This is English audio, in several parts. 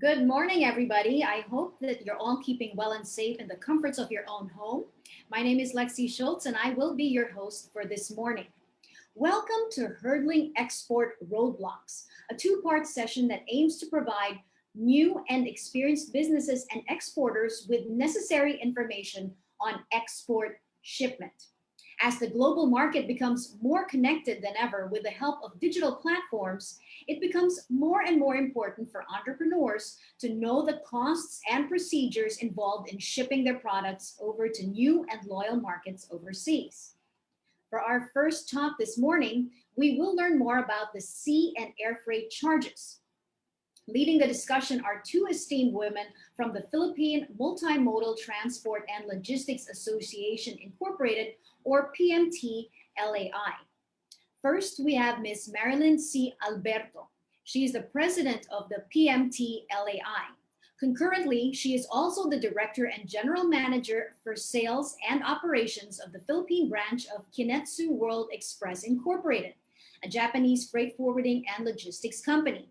Good morning, everybody. I hope that you're all keeping well and safe in the comforts of your own home. My name is Lexi Schultz, and I will be your host for this morning. Welcome to Hurdling Export Roadblocks, a two-part session that aims to provide new and experienced businesses and exporters with necessary information on export shipment. As the global market becomes more connected than ever with the help of digital platforms, it becomes more and more important for entrepreneurs to know the costs and procedures involved in shipping their products over to new and loyal markets overseas. For our first talk this morning, we will learn more about the sea and air freight charges. Leading the discussion are two esteemed women from the Philippine Multimodal Transport and Logistics Association Incorporated, or PMTLAI. First, we have Ms. Marilyn C. Alberto. She is the president of the PMTLAI. Concurrently, she is also the director and general manager for sales and operations of the Philippine branch of Kinetsu World Express Incorporated, a Japanese freight forwarding and logistics company.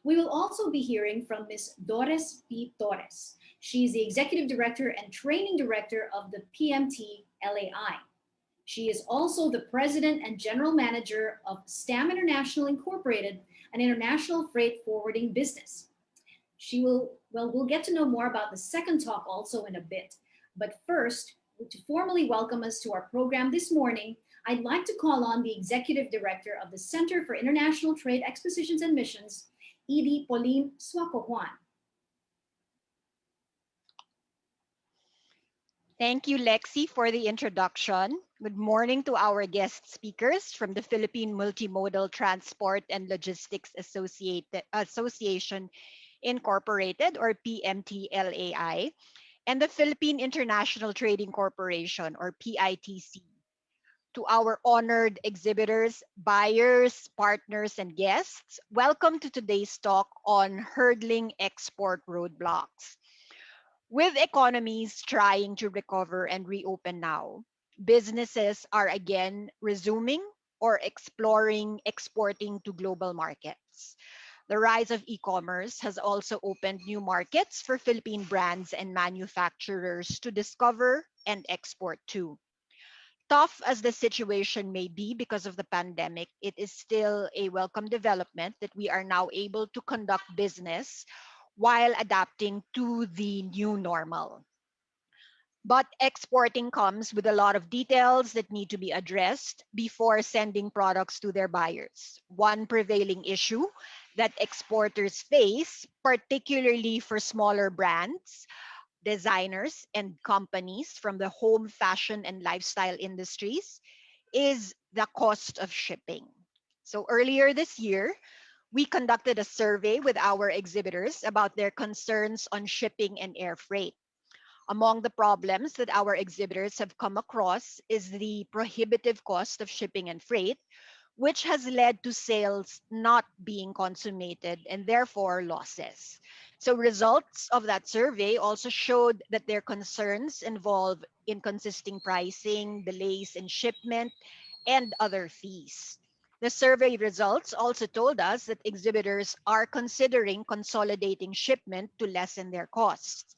We will also be hearing from Ms. Doris P. Torres. She is the executive director and training director of the PMTLAI. She is also the president and general manager of STAM International Incorporated, an international freight forwarding business. We'll get to know more about the second talk also in a bit. But first, to formally welcome us to our program this morning, I'd like to call on the executive director of the Center for International Trade Expositions and Missions, Edie Pauline Suaco Juan. Thank you, Lexi, for the introduction. Good morning to our guest speakers from the Philippine Multimodal Transport and Logistics Association Incorporated, or PMTLAI, and the Philippine International Trading Corporation, or PITC. To our honored exhibitors, buyers, partners, and guests, welcome to today's talk on hurdling export roadblocks. With economies trying to recover and reopen now, businesses are again resuming or exploring exporting to global markets. The rise of e-commerce has also opened new markets for Philippine brands and manufacturers to discover and export to. Tough as the situation may be because of the pandemic, it is still a welcome development that we are now able to conduct business while adapting to the new normal. But exporting comes with a lot of details that need to be addressed before sending products to their buyers. One prevailing issue that exporters face, particularly for smaller brands, designers, and companies from the home, fashion, and lifestyle industries, is the cost of shipping. So earlier this year, we conducted a survey with our exhibitors about their concerns on shipping and air freight. Among the problems that our exhibitors have come across is the prohibitive cost of shipping and freight, which has led to sales not being consummated and therefore losses. So results of that survey also showed that their concerns involve inconsistent pricing, delays in shipment, and other fees. The survey results also told us that exhibitors are considering consolidating shipment to lessen their costs.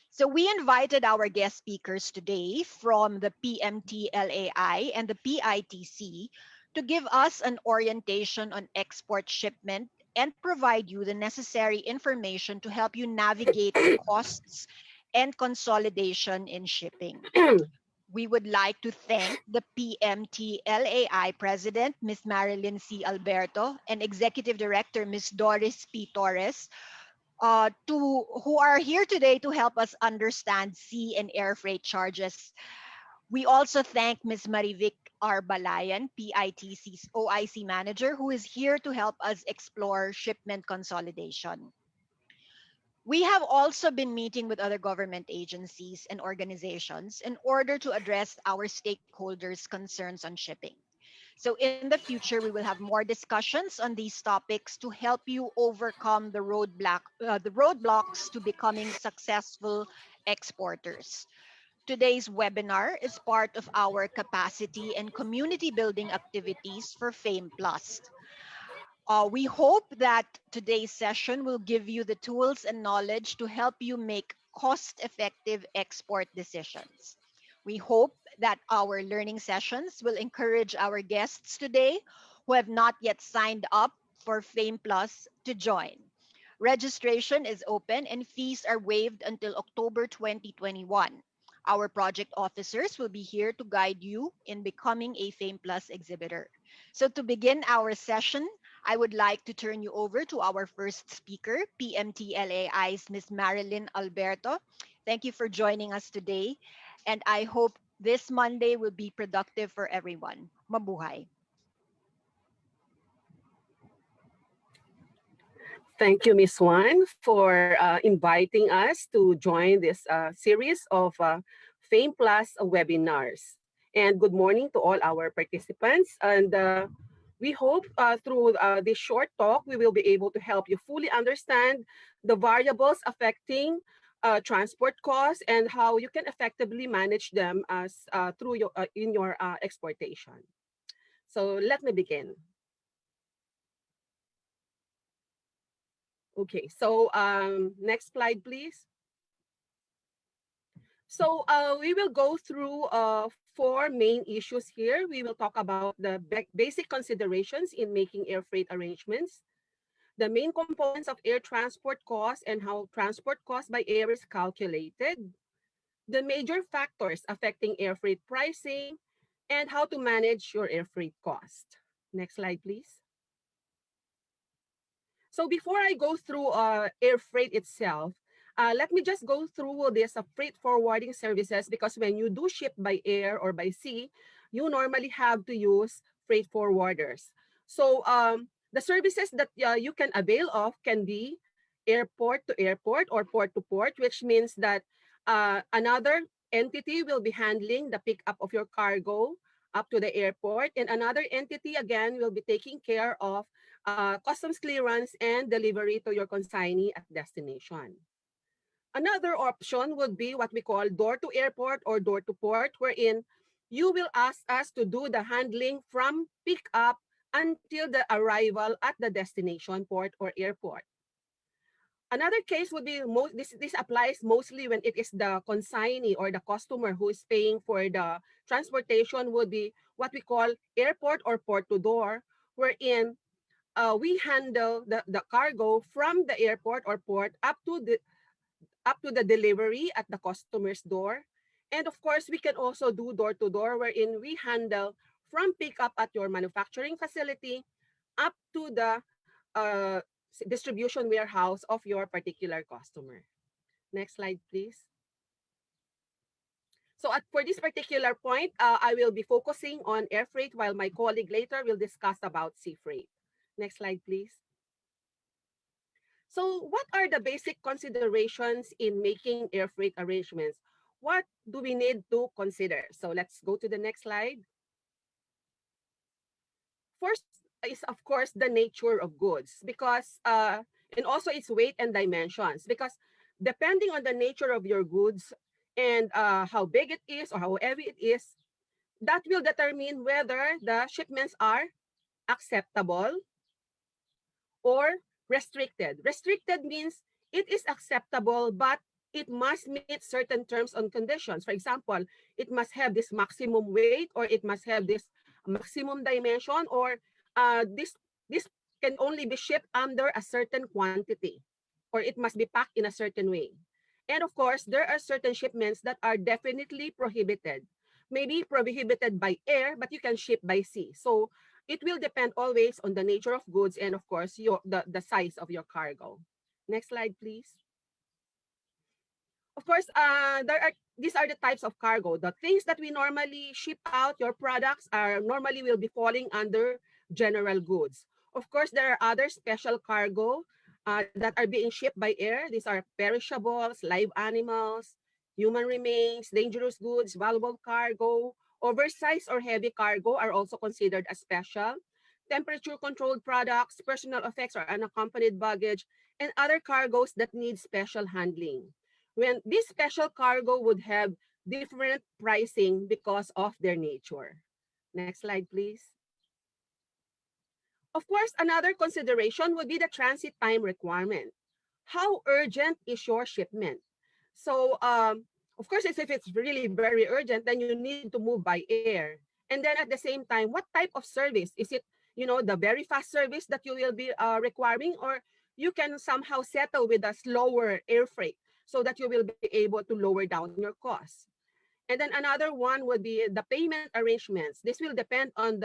So we invited our guest speakers today from the PMTLAI and the PITC to give us an orientation on export shipment and provide you the necessary information to help you navigate the costs and consolidation in shipping. We would like to thank the PMTLAI President, Ms. Marilyn C. Alberto, and Executive Director, Ms. Doris P. Torres, who are here today to help us understand sea and air freight charges. We also thank Ms. Marievic Balayan, PITC's OIC Manager, who is here to help us explore shipment consolidation. We have also been meeting with other government agencies and organizations in order to address our stakeholders' concerns on shipping. So in the future, we will have more discussions on these topics to help you overcome the roadblocks to becoming successful exporters. Today's webinar is part of our capacity and community building activities for FAME Plus. We hope that today's session will give you the tools and knowledge to help you make cost effective export decisions. We hope that our learning sessions will encourage our guests today who have not yet signed up for Fame Plus to join. Registration is open and fees are waived until October 2021. Our project officers will be here to guide you in becoming a Fame Plus exhibitor. So, to begin our session, I would like to turn you over to our first speaker, PMTLAI's Miss Marilyn Alberto. Thank you for joining us today, and I hope this Monday will be productive for everyone. Mabuhay. Thank you, Miss Juan, for inviting us to join this series of Fame Plus webinars. And good morning to all our participants. And we hope through this short talk, we will be able to help you fully understand the variables affecting transport costs and how you can effectively manage them as through your in your exportation. So let me begin. Okay, so next slide, please. So we will go through four main issues here. We will talk about the basic considerations in making air freight arrangements, the main components of air transport costs and how transport cost by air is calculated, the major factors affecting air freight pricing, and how to manage your air freight cost. Next slide, please. So before I go through air freight itself, let me just go through this freight forwarding services because when you do ship by air or by sea, you normally have to use freight forwarders. So the services that you can avail of can be airport to airport or port to port, which means that another entity will be handling the pickup of your cargo up to the airport, and another entity again will be taking care of customs clearance and delivery to your consignee at destination. Another option would be what we call door to airport or door to port, wherein you will ask us to do the handling from pickup until the arrival at the destination port or airport. Another case would be this applies mostly when it is the consignee or the customer who is paying for the transportation would be what we call airport or port to door, wherein we handle the cargo from the airport or port up to the delivery at the customer's door. And of course, we can also do door to door wherein we handle from pickup at your manufacturing facility up to the distribution warehouse of your particular customer. Next slide, please. So for this particular point, I will be focusing on air freight while my colleague later will discuss about sea freight. Next slide, please. So what are the basic considerations in making air freight arrangements? What do we need to consider? So let's go to the next slide. First is, of course, the nature of goods because, and also its weight and dimensions because depending on the nature of your goods and how big it is or how heavy it is, that will determine whether the shipments are acceptable or restricted. Restricted means it is acceptable, but it must meet certain terms and conditions. For example, it must have this maximum weight, or it must have this maximum dimension, or this can only be shipped under a certain quantity, or it must be packed in a certain way. And of course, there are certain shipments that are definitely prohibited. Maybe prohibited by air, but you can ship by sea. So it will depend always on the nature of goods and of course the size of your cargo. Next slide, please. Of course, these are the types of cargo. The things that we normally ship out, your products are normally will be falling under general goods. Of course, there are other special cargo that are being shipped by air. These are perishables, live animals, human remains, dangerous goods, valuable cargo, oversized or heavy cargo are also considered as special. Temperature-controlled products, personal effects or unaccompanied baggage, and other cargoes that need special handling. When this special cargo would have different pricing because of their nature. Next slide, please. Of course, another consideration would be the transit time requirement. How urgent is your shipment? So, of course, if it's really very urgent, then you need to move by air. And then at the same time, what type of service? Is it, the very fast service that you will be requiring, or you can somehow settle with a slower air freight so that you will be able to lower down your costs. And then another one would be the payment arrangements. This will depend on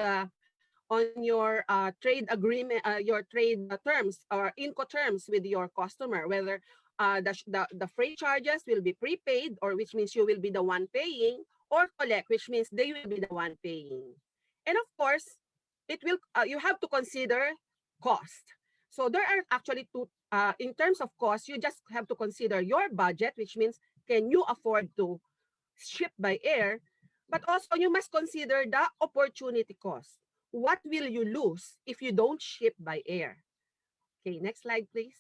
your trade agreement, your trade terms or Incoterms with your customer, whether the freight charges will be prepaid, or which means you will be the one paying, or collect, which means they will be the one paying. And of course, it will you have to consider cost. So there are actually two, in terms of cost, you just have to consider your budget, which means can you afford to ship by air, but also you must consider the opportunity cost. What will you lose if you don't ship by air? Okay, next slide, please.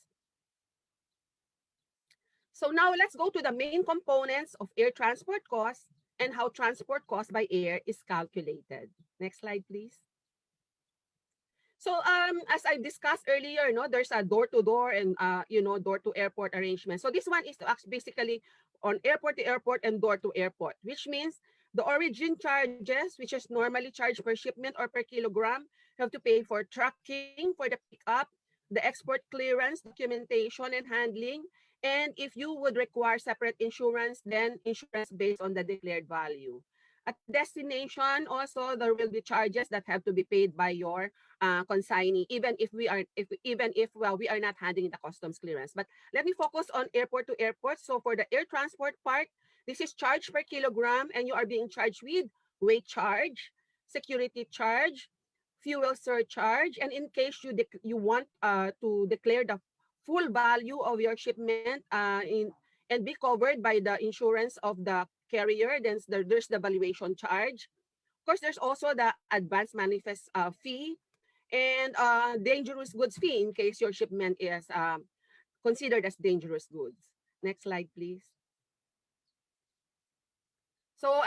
So now let's go to the main components of air transport costs and how transport cost by air is calculated. Next slide, please. So as I discussed earlier, there's a door-to-door and door-to-airport arrangement. So this one is basically on airport to airport and door to airport, which means the origin charges, which is normally charged per shipment or per kilogram, you have to pay for trucking, for the pickup, the export clearance, documentation and handling. And if you would require separate insurance, then insurance based on the declared value. At the destination, also there will be charges that have to be paid by your consignee, even if we are not handling the customs clearance. But let me focus on airport to airport. So for the air transport part, this is charged per kilogram, and you are being charged with weight charge, security charge, fuel surcharge, and in case you want to declare the full value of your shipment and be covered by the insurance of the carrier, then there's the valuation charge. Of course, there's also the advance manifest fee and dangerous goods fee in case your shipment is considered as dangerous goods. Next slide, please. So,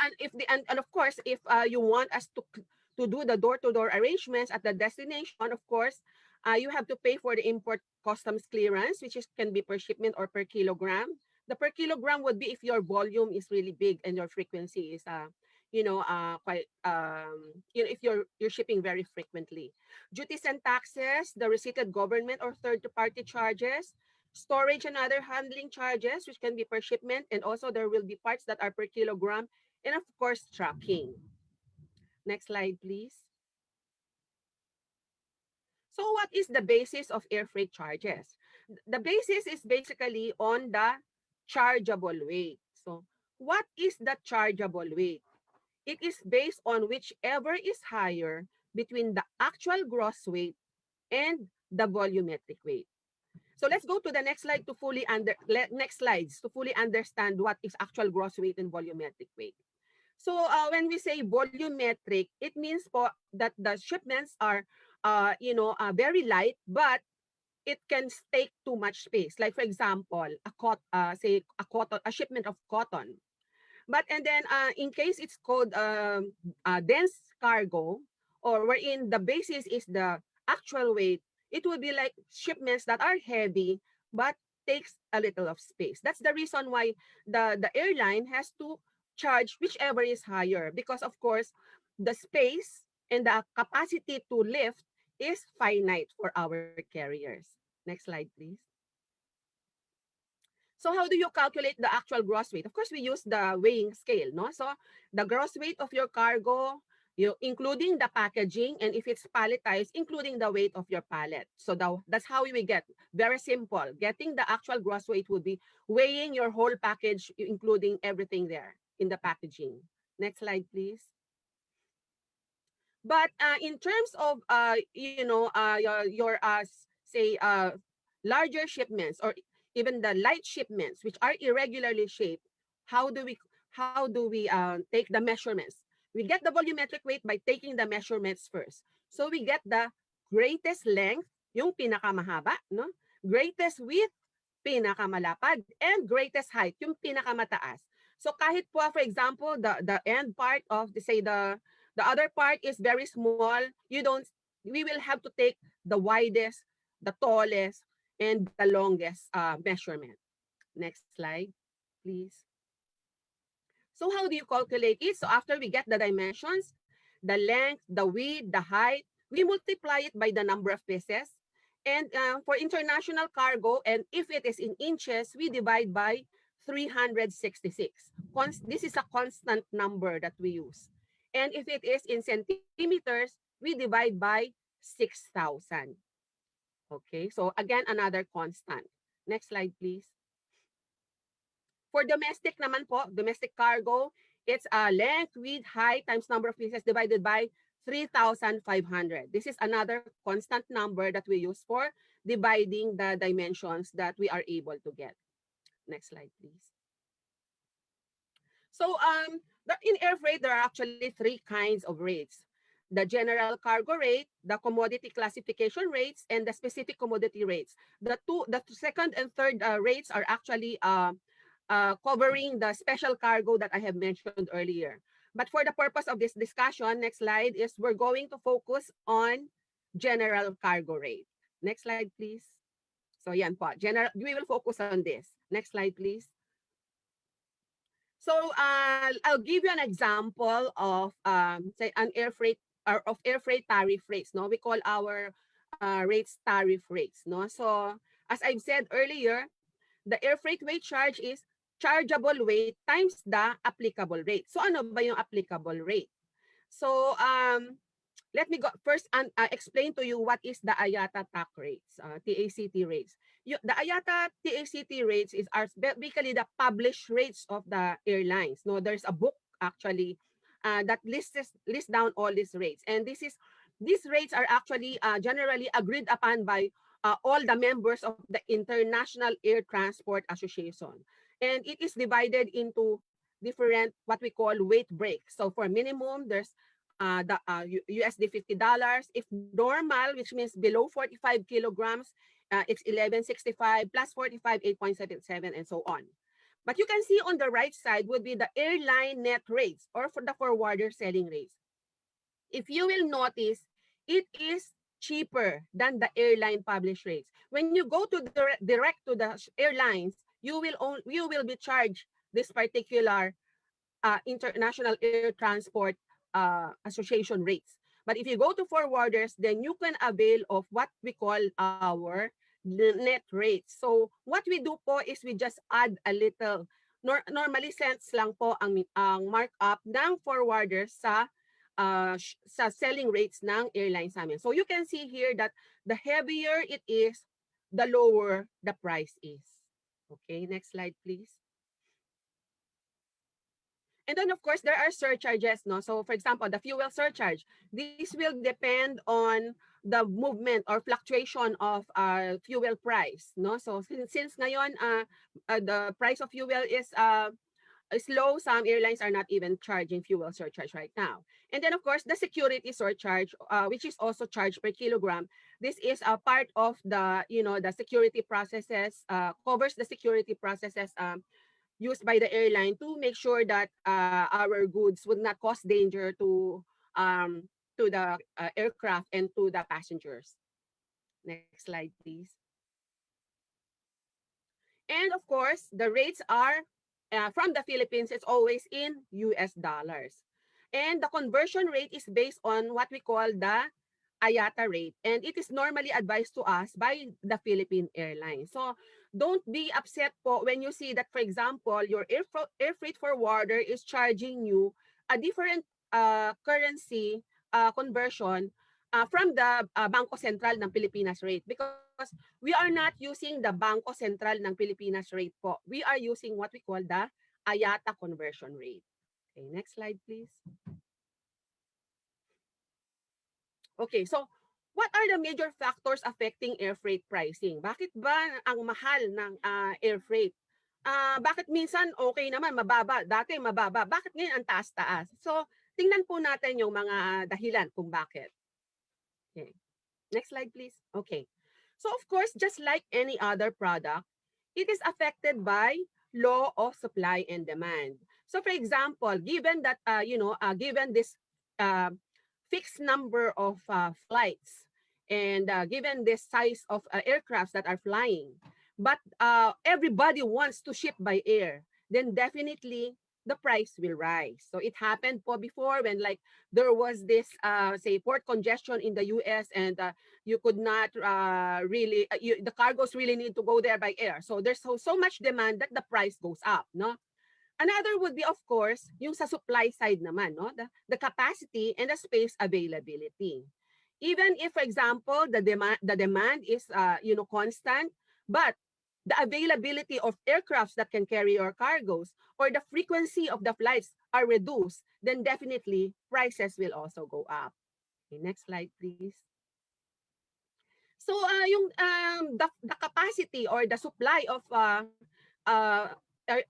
and of course, if you want us to do the door-to-door arrangements at the destination, of course, you have to pay for the import customs clearance, which can be per shipment or per kilogram. The per kilogram would be if your volume is really big and your frequency is quite if you're shipping very frequently. Duties and taxes, the receipted government or third-party charges, storage and other handling charges, which can be per shipment, and also there will be parts that are per kilogram, and of course, tracking. Next slide, please. So what is the basis of air freight charges? The basis is basically on the chargeable weight. So what is the chargeable weight? It is based on whichever is higher between the actual gross weight and the volumetric weight. So let's go to the next slide to next slides to fully understand what is actual gross weight and volumetric weight. So when we say volumetric, it means that the shipments are very light, but it can take too much space. Like for example, a shipment of cotton. But and then in case it's called dense cargo, or wherein the basis is the actual weight, it will be like shipments that are heavy but takes a little of space. That's the reason why the airline has to charge whichever is higher, because of course the space and the capacity to lift is finite for our carriers. Next slide, please. So how do you calculate the actual gross weight? Of course, we use the weighing scale, no? So the gross weight of your cargo, including the packaging, and if it's palletized, including the weight of your pallet. So that's how we get. Very simple. Getting the actual gross weight would be weighing your whole package, including everything there in the packaging. Next slide, please. But in terms of your say larger shipments, or even the light shipments which are irregularly shaped, how do we take the measurements? We get the volumetric weight by taking the measurements first. So we get the greatest length, yung pinakamahaba, no? Greatest width, pinakamalapad, and greatest height, yung pinakamataas. So kahit po, for example, the end part of the other part is very small, we will have to take the widest, the tallest, and the longest measurement. Next slide, please. So how do you calculate it? So after we get the dimensions, the length, the width, the height, we multiply it by the number of pieces. And for international cargo, and if it is in inches, we divide by 366. This is a constant number that we use. And if it is in centimeters, we divide by 6,000. Okay, so again, another constant. Next slide, please. For domestic naman po, domestic cargo, it's length, width, height times number of pieces divided by 3,500. This is another constant number that we use for dividing the dimensions that we are able to get. Next slide, please. So in air freight, there are actually three kinds of rates. The general cargo rate, the commodity classification rates, and the specific commodity rates. The second and third rates are actually covering the special cargo that I have mentioned earlier. But for the purpose of this discussion, next slide is we're going to focus on general cargo rate. Next slide, please. So yan po, we will focus on this. Next slide, please. So I'll give you an example of say an air freight or of air freight tariff rates. No, we call our rates tariff rates. No, so as I've said earlier, the air freight weight charge is chargeable weight times the applicable rate. So ano ba yung applicable rate? So let me go first and explain to you what is the IATA TAC rates, TACT rates. The IATA TACT rates are basically the published rates of the airlines. No, there's a book actually that lists down all these rates, and these rates are actually generally agreed upon by all the members of the International Air Transport Association, and it is divided into different what we call weight breaks. So for minimum, there's the USD $50. If normal, which means below 45 kilograms, it's 1165 plus 45, 8.77, and so on. But you can see on the right side would be the airline net rates or for the forwarder selling rates. If you will notice, it is cheaper than the airline published rates. When you go to direct to the airlines, you will be charged this particular International Air Transport Association rates. But if you go to forwarders, then you can avail of what we call our net rates. So what we do po is we just add a little, normally cents lang po ang markup ng forwarders sa selling rates ng airlines namin. So you can see here that the heavier it is, the lower the price is. Okay, next slide please. And then, of course, there are surcharges. No? So, for example, the fuel surcharge. This will depend on the movement or fluctuation of fuel price. No? So, since ngayon, the price of fuel is low, some airlines are not even charging fuel surcharge right now. And then, of course, the security surcharge, which is also charged per kilogram. This is a part of the, the security processes, covers the security processes used by the airline to make sure that our goods would not cause danger to the aircraft and to the passengers. Next slide, please. And of course, the rates are from the Philippines, it's always in US dollars. And the conversion rate is based on what we call the IATA rate. And it is normally advised to us by the Philippine Airlines. So don't be upset po when you see that, for example, your air freight forwarder is charging you a different currency conversion from the Bangko Sentral ng Pilipinas rate, because we are not using the Bangko Sentral ng Pilipinas rate po. We are using what we call the IATA conversion rate. Okay, next slide please. Okay, so what are the major factors affecting air freight pricing? Bakit ba ang mahal ng air freight? Bakit minsan okay naman, mababa, dati mababa, bakit ngayon ang taas-taas? So, tingnan po natin yung mga dahilan kung bakit. Okay. Next slide, please. Okay. So, of course, just like any other product, it is affected by law of supply and demand. So, for example, given that, given this fixed number of flights and given this size of aircrafts that are flying, but everybody wants to ship by air, then definitely the price will rise. So it happened po before when like there was this say port congestion in the US, and you could not really the cargos really need to go there by air. So there's so much demand that the price goes up, no? Another would be, of course, yung sa supply side naman, no? The capacity and the space availability. Even if, for example, the demand is, constant, but the availability of aircrafts that can carry your cargoes or the frequency of the flights are reduced, then definitely prices will also go up. Okay, next slide, please. So, the capacity or the supply of uh, air,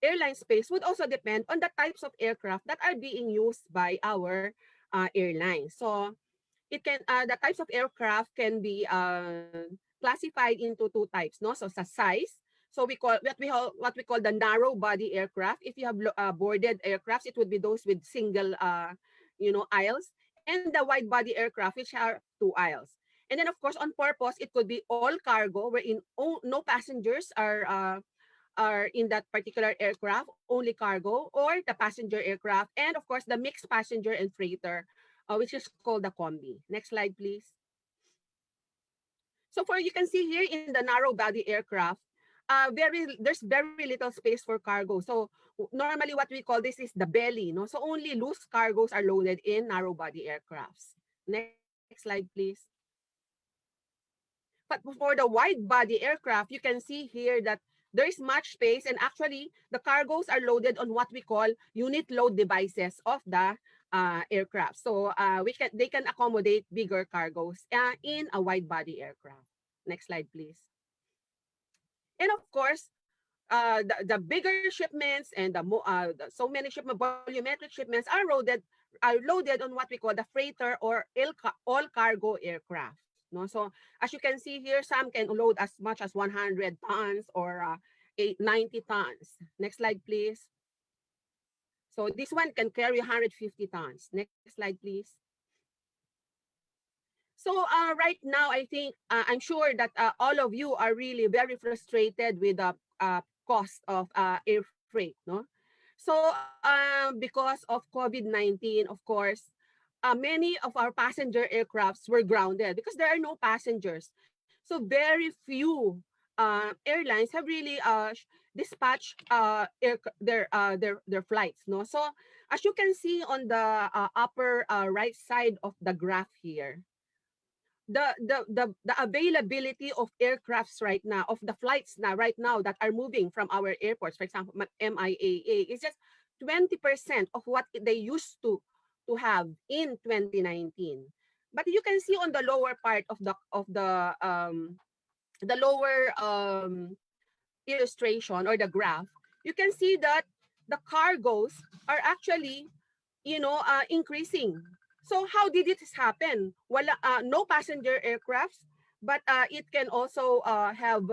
airline space would also depend on the types of aircraft that are being used by our airlines. So it can the types of aircraft can be classified into two types, no? So sa size, so what we call the narrow body aircraft. If you have boarded aircrafts, it would be those with single aisles, and the wide body aircraft which are two aisles. And then of course on purpose, it could be all cargo wherein no passengers are in that particular aircraft, only cargo, or the passenger aircraft, and of course the mixed passenger and freighter, which is called the combi. Next slide, please. So for you can see here in the narrow body aircraft, there's very little space for cargo. So normally what we call this is the belly, no? So only loose cargoes are loaded in narrow body aircrafts. Next slide, please. But for the wide body aircraft, you can see here that there is much space, and actually the cargoes are loaded on what we call unit load devices of the aircraft. So they can accommodate bigger cargoes in a wide body aircraft. Next slide, please. And of course, the bigger shipments and so many volumetric shipments are loaded on what we call the freighter or all cargo aircraft. No, so as you can see here, some can load as much as 100 tons or 90 tons. Next slide, please. So this one can carry 150 tons. Next slide, please. So right now, I think I'm sure that all of you are really very frustrated with the cost of air freight, no? So because of COVID-19, of course, many of our passenger aircrafts were grounded because there are no passengers. So very few airlines have really dispatched their flights, no? So as you can see on the upper right side of the graph here, the availability of aircrafts right now, of the flights now right now that are moving from our airports, for example, MIAA, is just 20% of what they used to have in 2019. But you can see on the lower part of the lower illustration or the graph, you can see that the cargoes are actually increasing. So how did it happen? Wala, no passenger aircrafts, but it can also have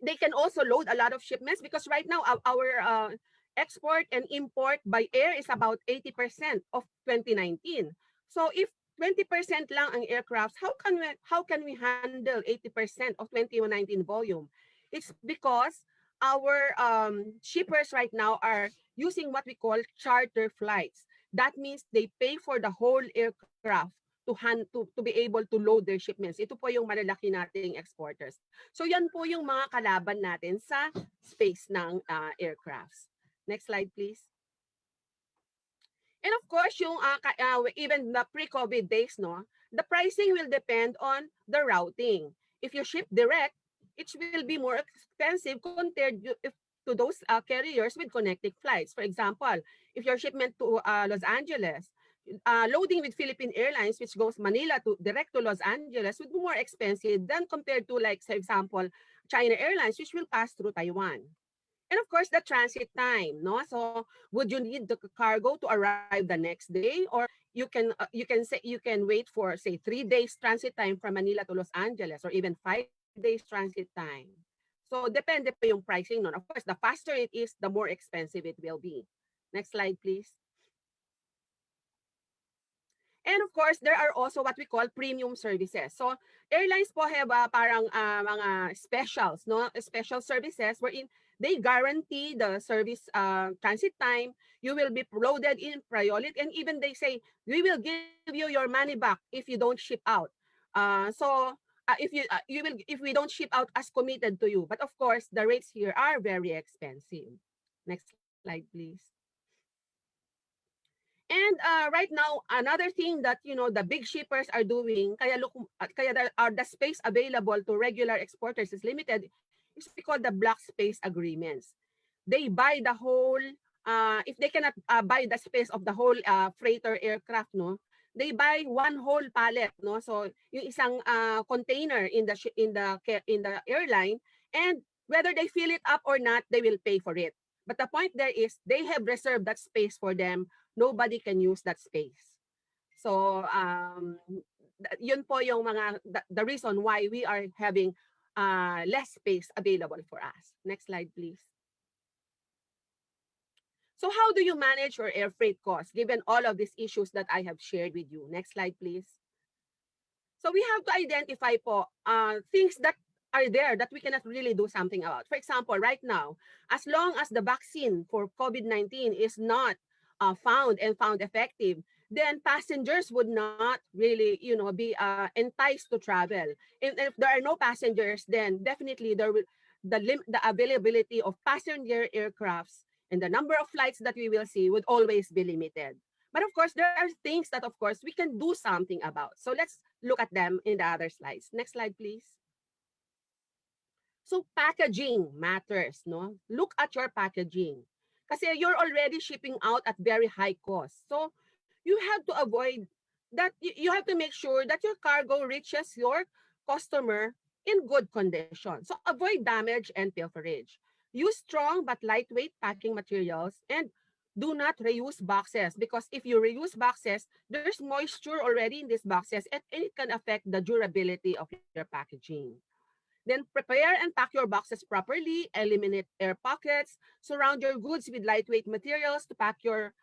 they can also load a lot of shipments because right now our export and import by air is about 80% of 2019. So if 20% lang ang aircrafts, how can we handle 80% of 2019 volume? It's because our shippers right now are using what we call charter flights. That means they pay for the whole aircraft to be able to load their shipments. Ito po yung malalaki nating exporters. So yan po yung mga kalaban natin sa space ng aircrafts. Next slide, please. And of course, yung even the pre-COVID days, no, the pricing will depend on the routing. If you ship direct, it will be more expensive compared to those carriers with connecting flights. For example, if your shipment to Los Angeles, loading with Philippine Airlines, which goes Manila to direct to Los Angeles, would be more expensive than compared to, like, for example, China Airlines, which will pass through Taiwan. And of course, the transit time, no? So, would you need the cargo to arrive the next day, or you can wait for, say, 3 days transit time from Manila to Los Angeles, or even 5 days transit time. So depende po yung pricing nun. Of course, the faster it is, the more expensive it will be. Next slide, please. And of course, there are also what we call premium services. So airlines po have parang mga specials, no? Special services wherein they guarantee the service transit time. You will be loaded in priority, and even they say we will give you your money back if you don't ship out. If we don't ship out as committed to you. But of course, the rates here are very expensive. Next slide, please. And right now, another thing that the big shippers are doing, kaya the space available to regular exporters is limited, is we call the block space agreements. They buy the whole. If they cannot buy the space of the whole freighter aircraft, no, they buy one whole pallet, no. So yung isang container in the airline, and whether they fill it up or not, they will pay for it. But the point there is they have reserved that space for them. Nobody can use that space. So yun po yung the reason why we are having less space available for us. Next slide, please. So how do you manage your air freight costs given all of these issues that I have shared with you? Next slide, please. So we have to identify po things that are there that we cannot really do something about. For example, right now, as long as the vaccine for COVID-19 is not found and found effective, then passengers would not really, be enticed to travel. And if there are no passengers, then definitely the availability of passenger aircrafts and the number of flights that we will see would always be limited. But of course, there are things that, of course, we can do something about. So let's look at them in the other slides. Next slide, please. So packaging matters, no? Look at your packaging. Kasi you're already shipping out at very high cost. So you have to avoid that. You have to make sure that your cargo reaches your customer in good condition. So avoid damage and pilferage. Use strong but lightweight packing materials, and do not reuse boxes, because if you reuse boxes, there's moisture already in these boxes, and it can affect the durability of your packaging. Then prepare and pack your boxes properly, eliminate air pockets, surround your goods with lightweight materials to pack your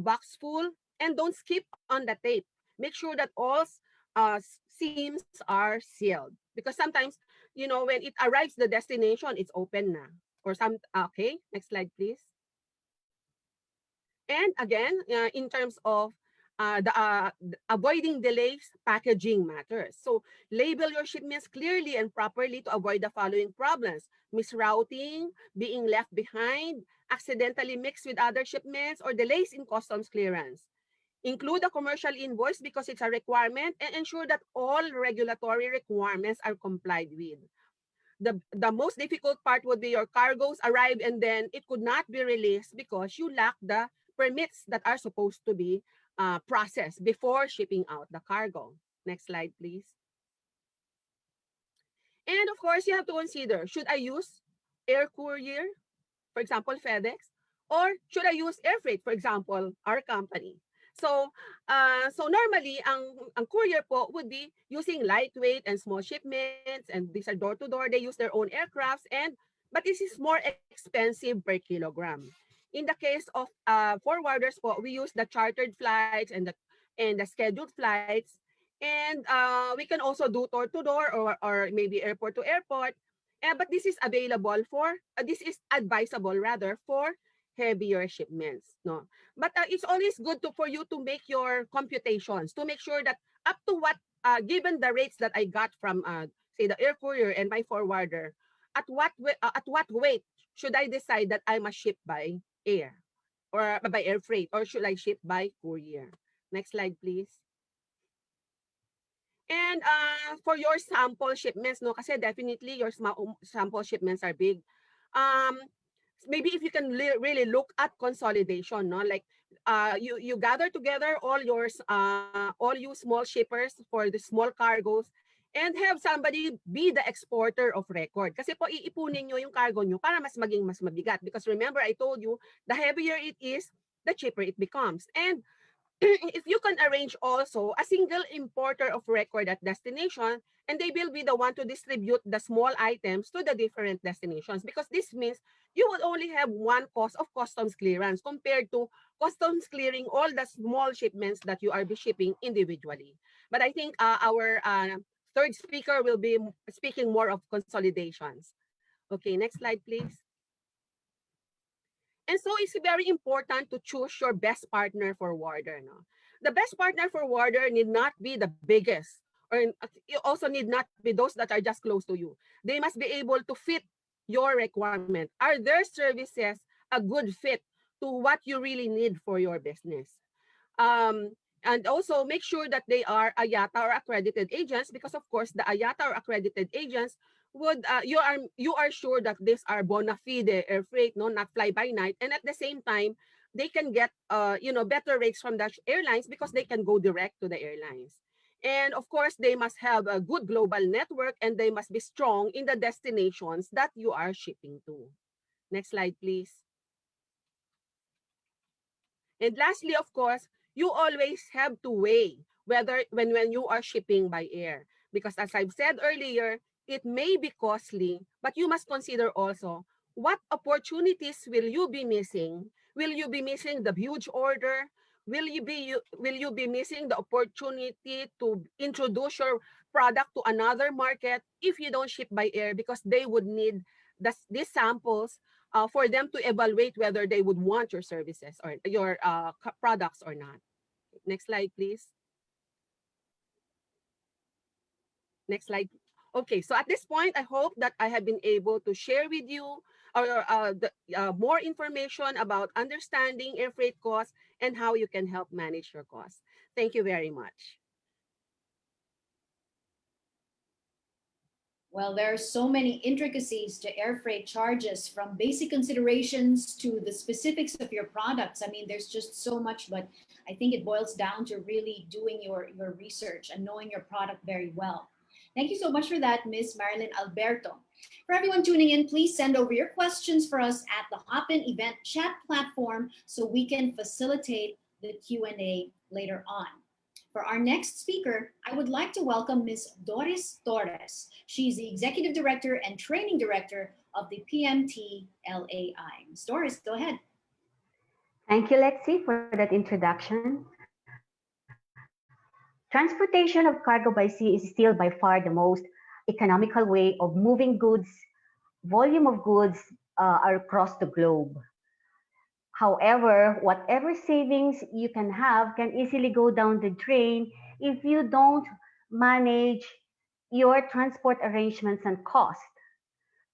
box full, and don't skip on the tape. Make sure that all seams are sealed, because sometimes, when it arrives the destination, it's open na. Okay, next slide, please. And again, in terms of avoiding delays, packaging matters. So label your shipments clearly and properly to avoid the following problems: misrouting, being left behind, accidentally mixed with other shipments, or delays in customs clearance. Include a commercial invoice because it's a requirement, and ensure that all regulatory requirements are complied with. The most difficult part would be your cargoes arrive and then it could not be released because you lack the permits that are supposed to be processed before shipping out the cargo. Next slide, please. And of course, you have to consider, should I use air courier, for example, FedEx, or should I use air freight, for example, our company? So, normally, ang courier po would be using lightweight and small shipments, and these are door-to-door. They use their own aircrafts, but this is more expensive per kilogram. In the case of forwarders po, we use the chartered flights and the scheduled flights, and we can also do door-to-door or maybe airport to airport. But this is available this is advisable rather for heavier shipments, no. But it's always good for you to make your computations to make sure that up to what, given the rates that I got from say the air courier and my forwarder, at what weight should I decide that I must ship by air or by air freight, or should I ship by courier? Next slide, please. And for your sample shipments, no, kasi definitely your sample shipments are big. Maybe if you can really look at consolidation, no, like you gather together all you small shippers for the small cargos, and have somebody be the exporter of record. Kasi po iipunin nyo yung cargo nyo para mas mabigat. Because remember, I told you, the heavier it is, the cheaper it becomes. And if you can arrange also a single importer of record at destination, and they will be the one to distribute the small items to the different destinations, because this means you will only have one cost of customs clearance compared to customs clearing all the small shipments that you are be shipping individually. But I think our third speaker will be speaking more of consolidations. Okay, next slide, please. And so it's very important to choose your best partner forwarder. No? The best partner forwarder need not be the biggest, or you also need not be those that are just close to you. They must be able to fit your requirement. Are their services a good fit to what you really need for your business? Um, and also make sure that they are IATA or accredited agents, because of course the IATA or accredited agents would you are sure that these are bona fide air freight, no, not fly by night, and at the same time they can get better rates from the airlines because they can go direct to the airlines. And of course they must have a good global network, and they must be strong in the destinations that you are shipping to. Next slide, please. And lastly, of course, you always have to weigh whether when you are shipping by air. Because as I've said earlier, it may be costly, but you must consider also what opportunities will you be missing? Will you be missing the huge order? Will you be missing the opportunity to introduce your product to another market if you don't ship by air, because they would need these samples for them to evaluate whether they would want your services or your products or not. Next slide, please. Next slide. Okay, so at this point, I hope that I have been able to share with you more information about understanding air freight costs and how you can help manage your costs. Thank you very much. Well, there are so many intricacies to air freight charges, from basic considerations to the specifics of your products. I mean, there's just so much, but I think it boils down to really doing your research and knowing your product very well. Thank you so much for that, Miss Marilyn Alberto. For everyone tuning in, please send over your questions for us at the Hopin event chat platform so we can facilitate the Q&A later on. For our next speaker, I would like to welcome Ms. Doris Torres. She's the Executive Director and Training Director of the PMTLAI. Ms. Doris, go ahead. Thank you, Lexi, for that introduction. Transportation of cargo by sea is still by far the most economical way of moving goods, volume of goods across the globe. However, whatever savings you can have can easily go down the drain if you don't manage your transport arrangements and cost.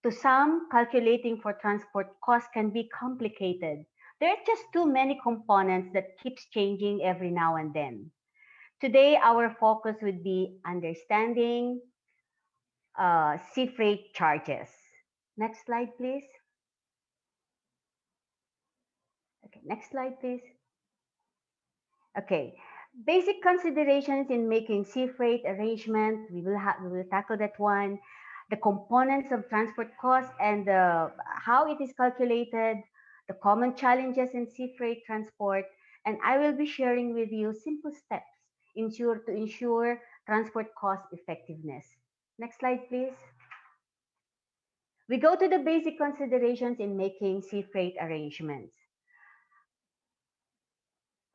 To some, calculating for transport costs can be complicated. There are just too many components that keeps changing every now and then. Today, our focus would be understanding sea freight charges. Next slide, please. Okay, next slide, please. Okay, basic considerations in making sea freight arrangement. We will tackle that one. The components of transport costs and how it is calculated, the common challenges in sea freight transport, and I will be sharing with you simple steps to ensure transport cost effectiveness. Next slide, please. We go to the basic considerations in making sea freight arrangements.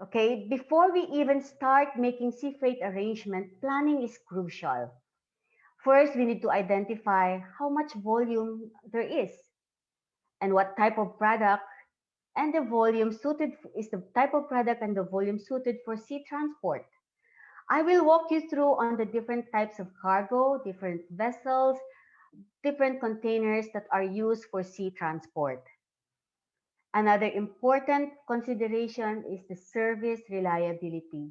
Okay, before we even start making sea freight arrangement, planning is crucial. First, we need to identify how much volume there is and what type of product and the volume suited is the type of product and the volume suited for sea transport. I will walk you through on the different types of cargo, different vessels, different containers that are used for sea transport. Another important consideration is the service reliability.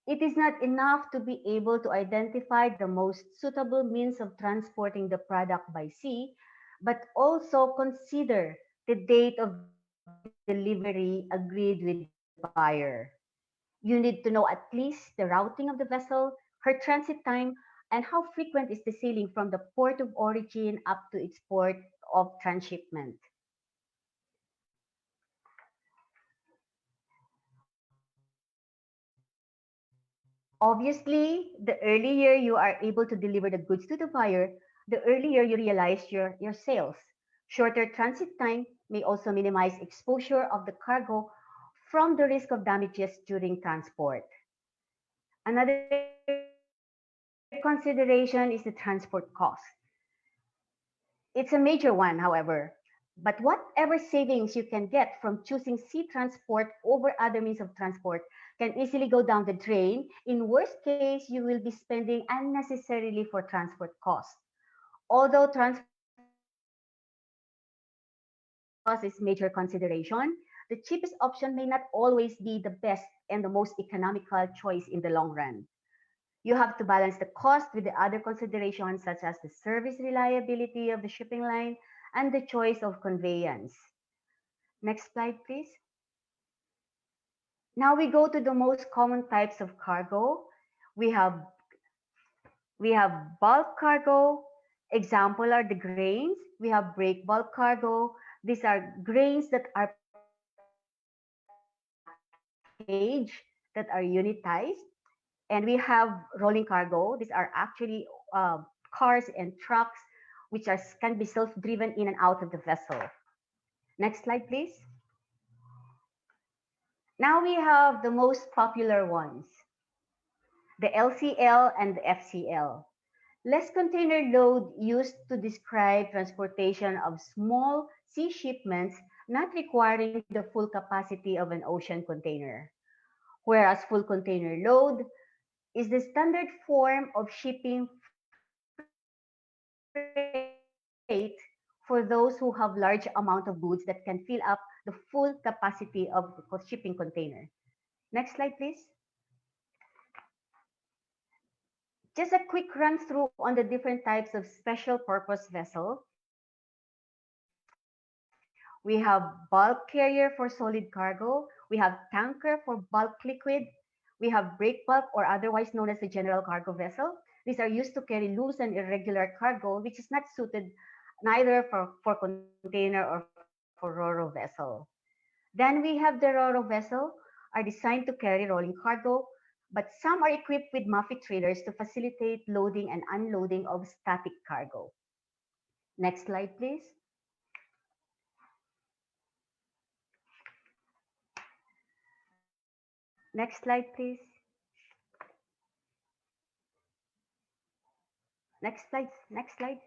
It is not enough to be able to identify the most suitable means of transporting the product by sea, but also consider the date of delivery agreed with the buyer. You need to know at least the routing of the vessel, her transit time, and how frequent is the sailing from the port of origin up to its port of transshipment. Obviously, the earlier you are able to deliver the goods to the buyer, the earlier you realize your sales. Shorter transit time may also minimize exposure of the cargo from the risk of damages during transport. Another consideration is the transport cost. It's a major one, however. But whatever savings you can get from choosing sea transport over other means of transport can easily go down the drain. In worst case, you will be spending unnecessarily for transport costs. Although transport cost is major consideration, the cheapest option may not always be the best and the most economical choice in the long run. You have to balance the cost with the other considerations such as the service reliability of the shipping line and the choice of conveyance. Next slide, please. Now we go to the most common types of cargo. We have we have bulk cargo. Example are the grains. We have break bulk cargo. These are grains that are packaged, that are unitized. And we have rolling cargo. These are actually cars and trucks which can be self-driven in and out of the vessel. Next slide, please. Now we have the most popular ones, the LCL and the FCL. Less container load used to describe transportation of small sea shipments not requiring the full capacity of an ocean container. Whereas full container load is the standard form of shipping freight for those who have large amount of goods that can fill up the full capacity of the shipping container. Next slide, please. Just a quick run through on the different types of special purpose vessel. We have bulk carrier for solid cargo. We have tanker for bulk liquid. We have break bulk or otherwise known as the general cargo vessel. These are used to carry loose and irregular cargo, which is not suited neither for container or for Roro vessel. Then we have the Roro vessel are designed to carry rolling cargo, but some are equipped with Muffet trailers to facilitate loading and unloading of static cargo. Next slide, please. Next slide, please. Next slide.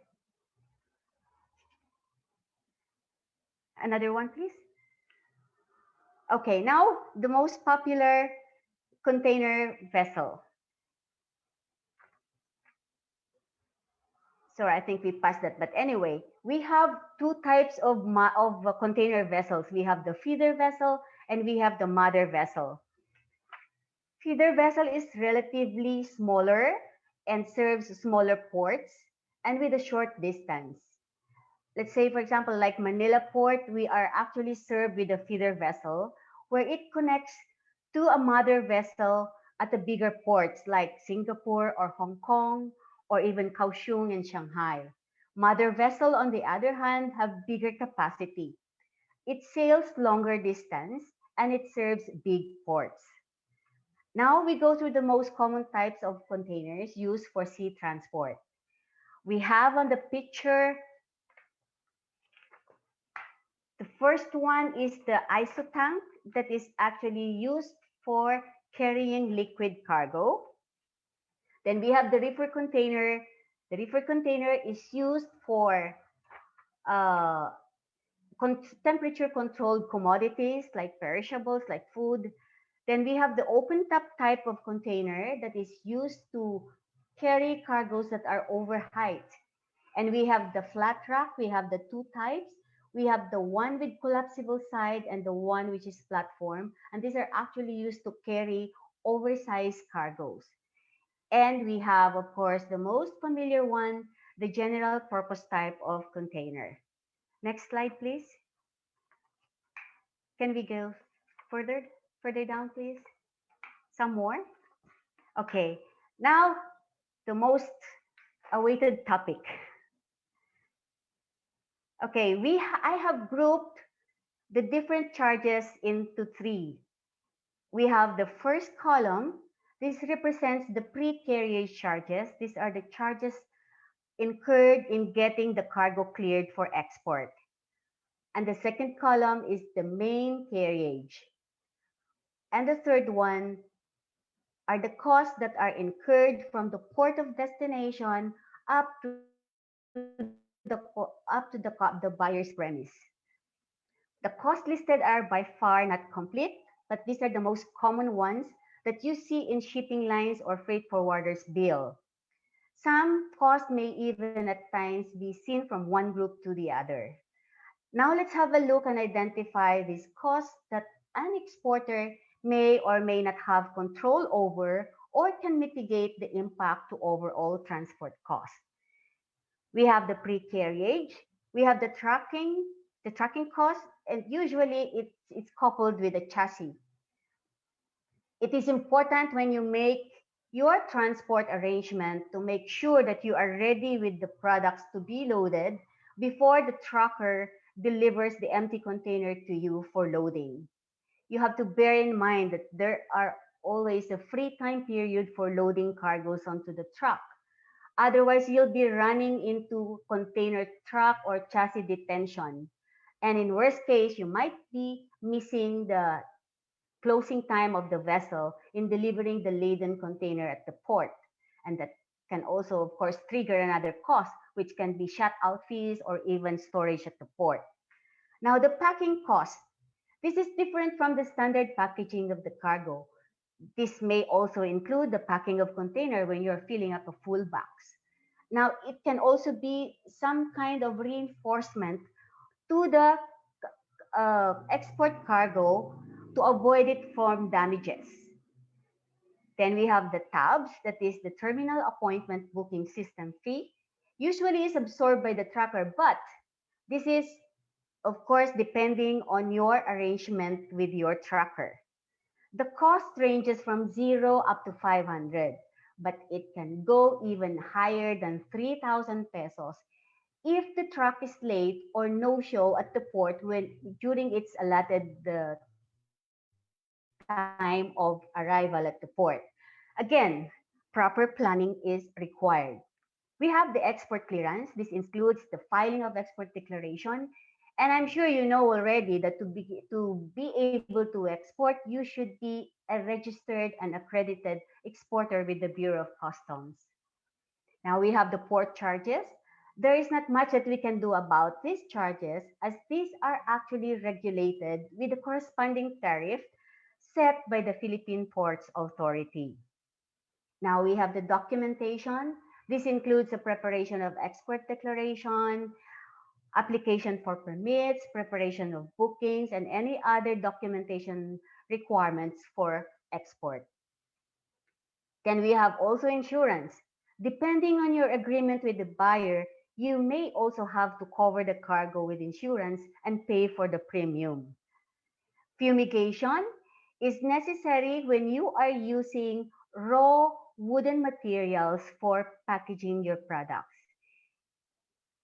Another one, please. Okay, now the most popular container vessel. Sorry, I think we passed that. But anyway, we have two types of container vessels. We have the feeder vessel and we have the mother vessel. Feeder vessel is relatively smaller and serves smaller ports and with a short distance. Let's say, for example, like Manila Port, we are actually served with a feeder vessel where it connects to a mother vessel at the bigger ports like Singapore or Hong Kong or even Kaohsiung and Shanghai. Mother vessel, on the other hand, have bigger capacity. It sails longer distance and it serves big ports. Now we go through the most common types of containers used for sea transport. We have on the picture, the first one is the isotank that is actually used for carrying liquid cargo. Then we have the reefer container. The reefer container is used for uh, temperature controlled commodities like perishables, like food. Then we have the open top type of container that is used to carry cargoes that are over height. And we have the flat rack, we have the two types. We have the one with collapsible side and the one which is platform. And these are actually used to carry oversized cargoes. And we have, of course, the most familiar one, the general purpose type of container. Next slide, please. Can we go further, further down, please? Some more? Okay. Now, the most awaited topic. Okay, I have grouped the different charges into three. We have the first column, This represents the pre-carriage charges. These are the charges incurred in getting the cargo cleared for export. And the second column is the main carriage. And the third one are the costs that are incurred from the port of destination up to the buyer's premise. The costs listed are by far not complete, but these are the most common ones that you see in shipping lines or freight forwarders bill. Some costs may even at times be seen from one group to the other. Now let's have a look and identify these costs that an exporter may or may not have control over or can mitigate the impact to overall transport costs. We have the pre-carriage, we have the tracking cost, and usually it's coupled with a chassis. It is important when you make your transport arrangement to make sure that you are ready with the products to be loaded before the trucker delivers the empty container to you for loading. You have to bear in mind that there are always a free time period for loading cargoes onto the truck. Otherwise, you'll be running into container truck or chassis detention. And in worst case, you might be missing the closing time of the vessel in delivering the laden container at the port. And that can also, of course, trigger another cost, which can be shut out fees or even storage at the port. Now, the packing cost. This is different from the standard packaging of the cargo. This may also include the packing of container when you're filling up a full box. Now, it can also be some kind of reinforcement to the export cargo to avoid it from damages. Then we have the tabs, that is the terminal appointment booking system fee. Usually is absorbed by the tracker, but this is of course depending on your arrangement with your tracker. The cost ranges from 0 up to 500, but it can go even higher than 3,000 pesos if the truck is late or no show at the port when during its allotted time of arrival at the port. Again, proper planning is required. We have the export clearance. This includes the filing of export declaration. And I'm sure you know already that to be able to export, you should be a registered and accredited exporter with the Bureau of Customs. Now we have the port charges. There is not much that we can do about these charges as these are actually regulated with the corresponding tariff set by the Philippine Ports Authority. Now we have the documentation. This includes the preparation of export declaration, application for permits, preparation of bookings, and any other documentation requirements for export. Then we have also insurance. Depending on your agreement with the buyer, you may also have to cover the cargo with insurance and pay for the premium. Fumigation is necessary when you are using raw wooden materials for packaging your products.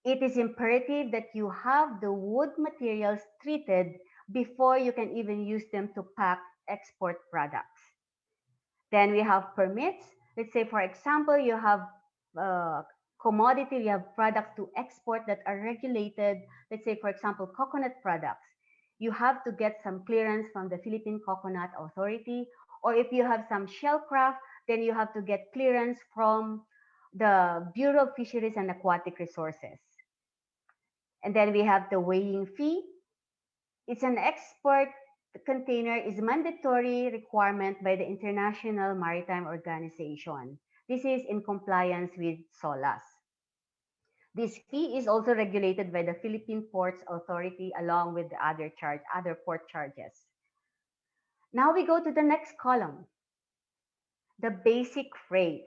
It is imperative that you have the wood materials treated before you can even use them to pack export products. Then we have permits. Let's say, for example, you have uh, commodity, you have products to export that are regulated. Let's say, for example, coconut products. You have to get some clearance from the Philippine Coconut Authority. Or if you have some shellcraft, then you have to get clearance from the Bureau of Fisheries and Aquatic Resources. And then we have the weighing fee. It's an export container is a mandatory requirement by the International Maritime Organization. This is in compliance with SOLAS. This fee is also regulated by the Philippine Ports Authority along with the other port charges. Now we go to the next column, the basic freight.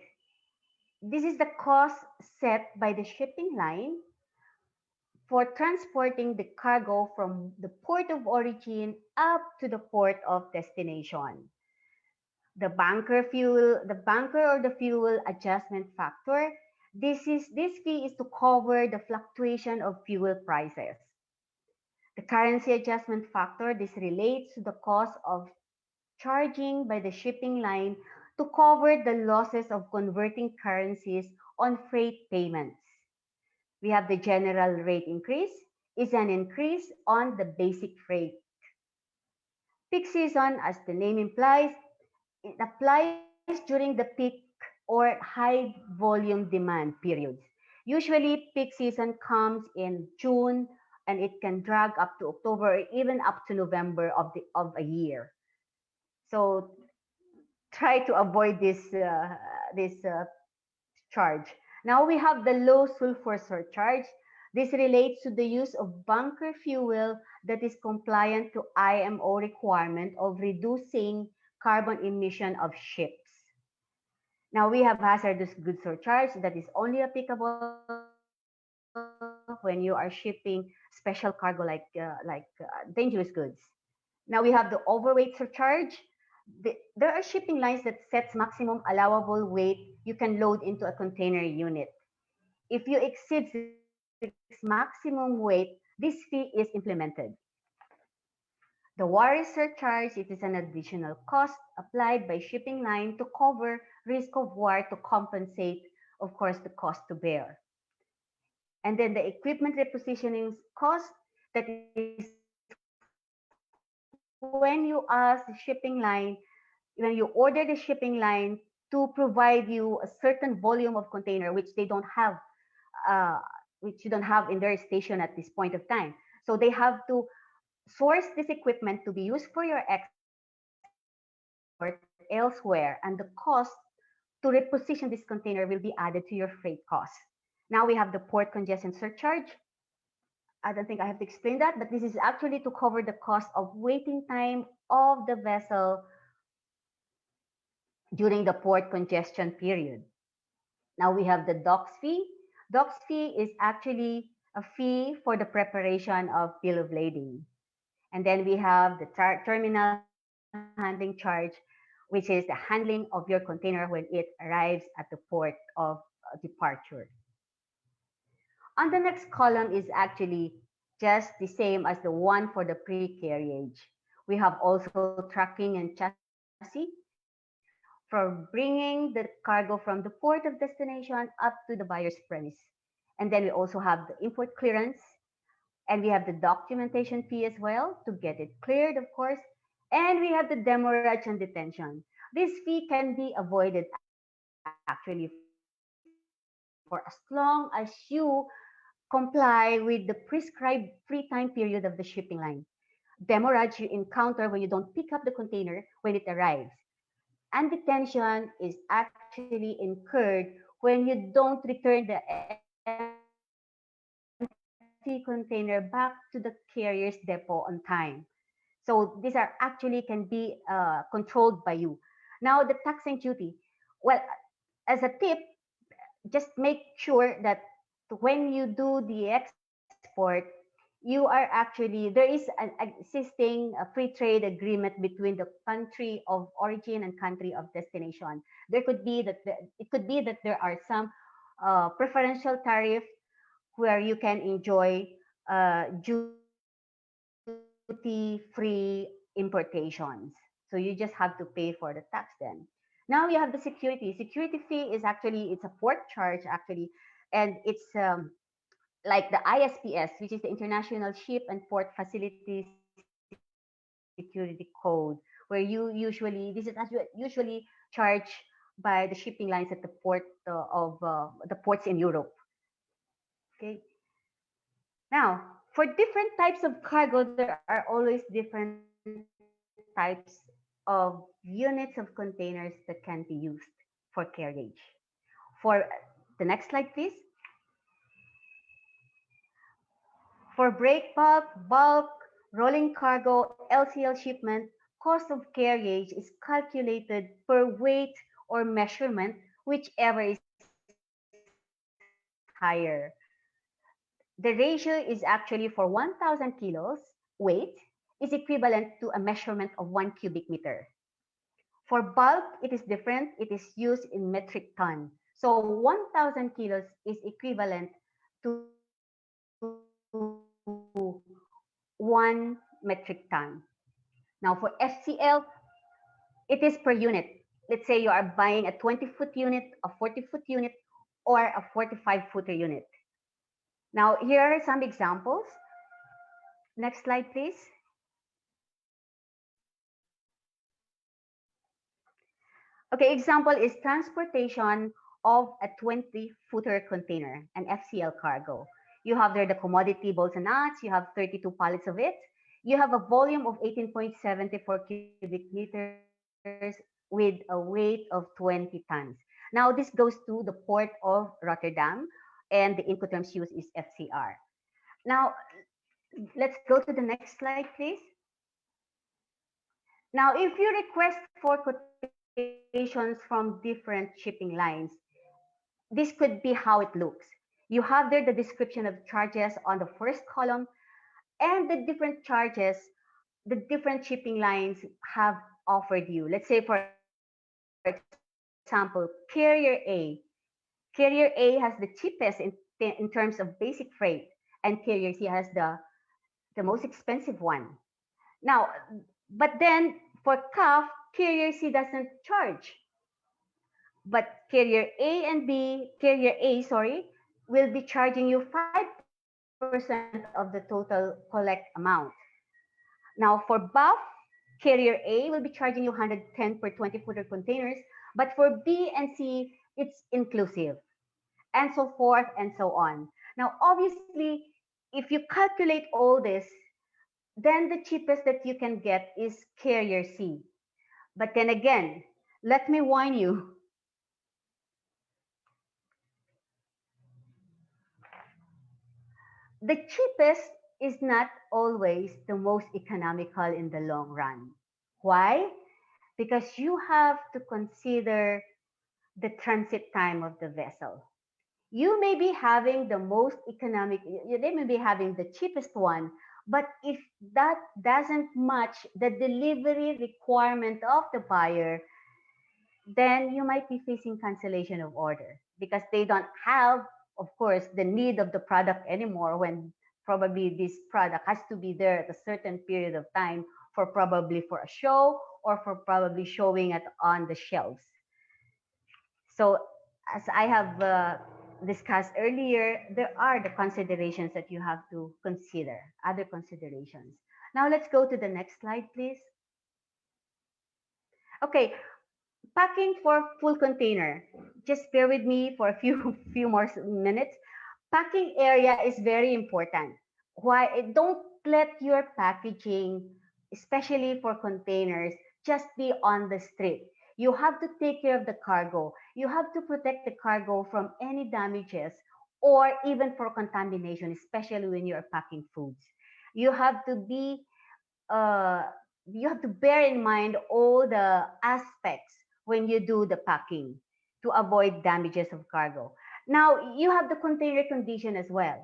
This is the cost set by the shipping line for transporting the cargo from the port of origin up to the port of destination. The bunker or the fuel adjustment factor. This fee is to cover the fluctuation of fuel prices. The currency adjustment factor. This relates to the cost of charging by the shipping line to cover the losses of converting currencies on freight payments. We have the general rate increase is an increase on the basic freight. Peak season, as the name implies, it applies during the peak or high volume demand periods. Usually, peak season comes in June and it can drag up to October or even up to November of a year. So try to avoid this charge. Now we have the low sulfur surcharge. This relates to the use of bunker fuel that is compliant to IMO requirement of reducing carbon emission of ships. Now we have hazardous goods surcharge that is only applicable when you are shipping special cargo like dangerous goods. Now we have the overweight surcharge. There are shipping lines that sets maximum allowable weight you can load into a container unit. If you exceed this maximum weight, this fee is implemented. The worry surcharge, it is an additional cost applied by shipping line to cover risk of war to compensate, of course, the cost to bear. And then the equipment repositioning cost, that is when you ask the shipping line, when you order the shipping line to provide you a certain volume of container uh, which you don't have in their station at this point of time. So they have to source this equipment to be used for your export elsewhere, and the cost to reposition this container will be added to your freight cost. Now we have the port congestion surcharge. I don't think I have to explain that, but this is actually to cover the cost of waiting time of the vessel during the port congestion period. Now we have the docks fee. Docks fee is actually a fee for the preparation of bill of lading. And then we have the terminal handling charge, which is the handling of your container when it arrives at the port of departure. On the next column is actually just the same as the one for the pre-carriage. We have also tracking and chassis for bringing the cargo from the port of destination up to the buyer's premise. And then we also have the import clearance, and we have the documentation fee as well to get it cleared, of course. And we have the demurrage and detention. This fee can be avoided actually for as long as you comply with the prescribed free time period of the shipping line. Demurrage you encounter when you don't pick up the container when it arrives. And detention is actually incurred when you don't return the empty container back to the carrier's depot on time. So these are actually can be controlled by you. Now the tax and duty. Well, as a tip, just make sure that when you do the export, you are actually there is an existing free trade agreement between the country of origin and country of destination. It could be that there are some preferential tariff where you can enjoy duty-free importations. So you just have to pay for the tax then. Now you have the security. Security fee is actually it's a port charge actually, and it's like the ISPS, which is the International Ship and Port Facility Security Code, where you usually this is usually charged by the shipping lines at the port of the ports in Europe. Okay. Now, for different types of cargo, there are always different types of units of containers that can be used for carriage. For the next slide, please. For break bulk, rolling cargo, LCL shipment, cost of carriage is calculated per weight or measurement, whichever is higher. The ratio is actually for 1,000 kilos weight is equivalent to a measurement of 1 cubic meter. For bulk, it is different. It is used in metric ton. So 1,000 kilos is equivalent to 1 metric ton. Now for FCL, it is per unit. let's say you are buying a 20-foot unit, a 40-foot unit, or a 45-footer unit. Now, here are some examples. Next slide, please. Okay, example is transportation of a 20-footer container, an FCL cargo. You have there the commodity bolts and nuts, you have 32 pallets of it. You have a volume of 18.74 cubic meters with a weight of 20 tons. Now, this goes to the port of Rotterdam, and the Incoterms used is FCR. Now, let's go to the next slide, please. Now, if you request for quotations from different shipping lines, this could be how it looks. You have there the description of charges on the first column and the different charges the different shipping lines have offered you. Let's say, for example, Carrier A. Carrier A has the cheapest in terms of basic freight, and Carrier C has the most expensive one. Now, but then for CAF, Carrier C doesn't charge. But carrier A, sorry, will be charging you 5% of the total collect amount. Now for BUF, carrier A will be charging you 110 per 20-footer containers, but for B and C, it's inclusive, and so forth and so on. Now, obviously, if you calculate all this, then the cheapest that you can get is carrier C. But then again, let me warn you, the cheapest is not always the most economical in the long run. Why? Because you have to consider the transit time of the vessel. You may be having the most economic, they may be having the cheapest one, but if that doesn't match the delivery requirement of the buyer, then you might be facing cancellation of order because they don't have, of course, the need of the product anymore when probably this product has to be there at a certain period of time for probably for a show or for probably showing it on the shelves. So as I have discussed earlier, there are the considerations that you have to consider, other considerations. Now let's go to the next slide, please. Okay, packing for full container. Just bear with me for a few few more minutes. Packing area is very important. Why? Don't let your packaging, especially for containers, just be on the street. You have to take care of the cargo. You have to protect the cargo from any damages or even for contamination, especially when you're packing foods. You have to be uh, you have to bear in mind all the aspects when you do the packing to avoid damages of cargo. Now, you have the container condition as well.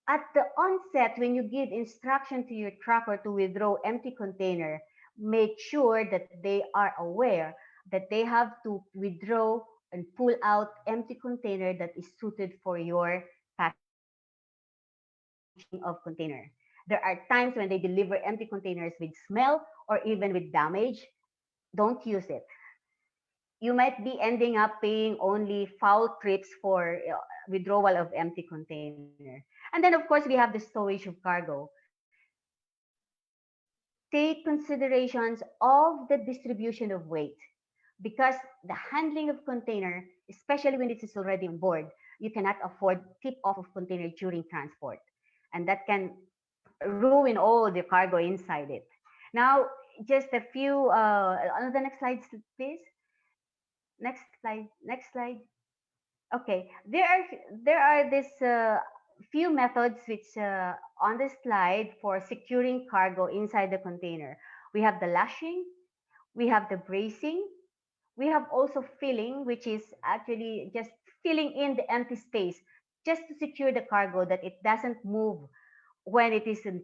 At the onset, when you give instruction to your trucker to withdraw empty container, make sure that they are aware that they have to withdraw and pull out empty container that is suited for your packaging of container. There are times when they deliver empty containers with smell or even with damage. Don't use it. You might be ending up paying only foul trips for withdrawal of empty container. And then, of course, we have the storage of cargo. Take considerations of the distribution of weight because the handling of container, especially when it is already on board, you cannot afford tip off of container during transport. And that can ruin all the cargo inside it. Now, just a few, on the next slide, please. Next slide. Okay, there are this few methods which on the slide for securing cargo inside the container. We have the lashing, we have the bracing, we have also filling, which is actually just filling in the empty space just to secure the cargo that it doesn't move when it is in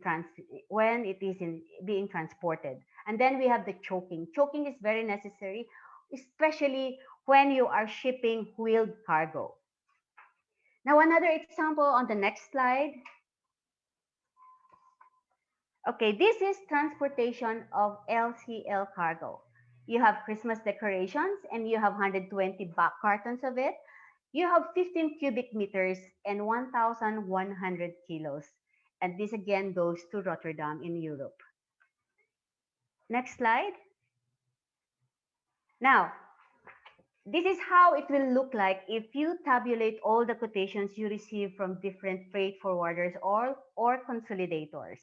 being transported. And then we have the choking. Choking is very necessary, especially when you are shipping wheeled cargo. Now, another example on the next slide. Okay, this is transportation of LCL cargo. You have Christmas decorations and you have 120 back cartons of it. You have 15 cubic meters and 1,100 kilos. And this again goes to Rotterdam in Europe. Next slide. Now, this is how it will look like if you tabulate all the quotations you receive from different freight forwarders or consolidators.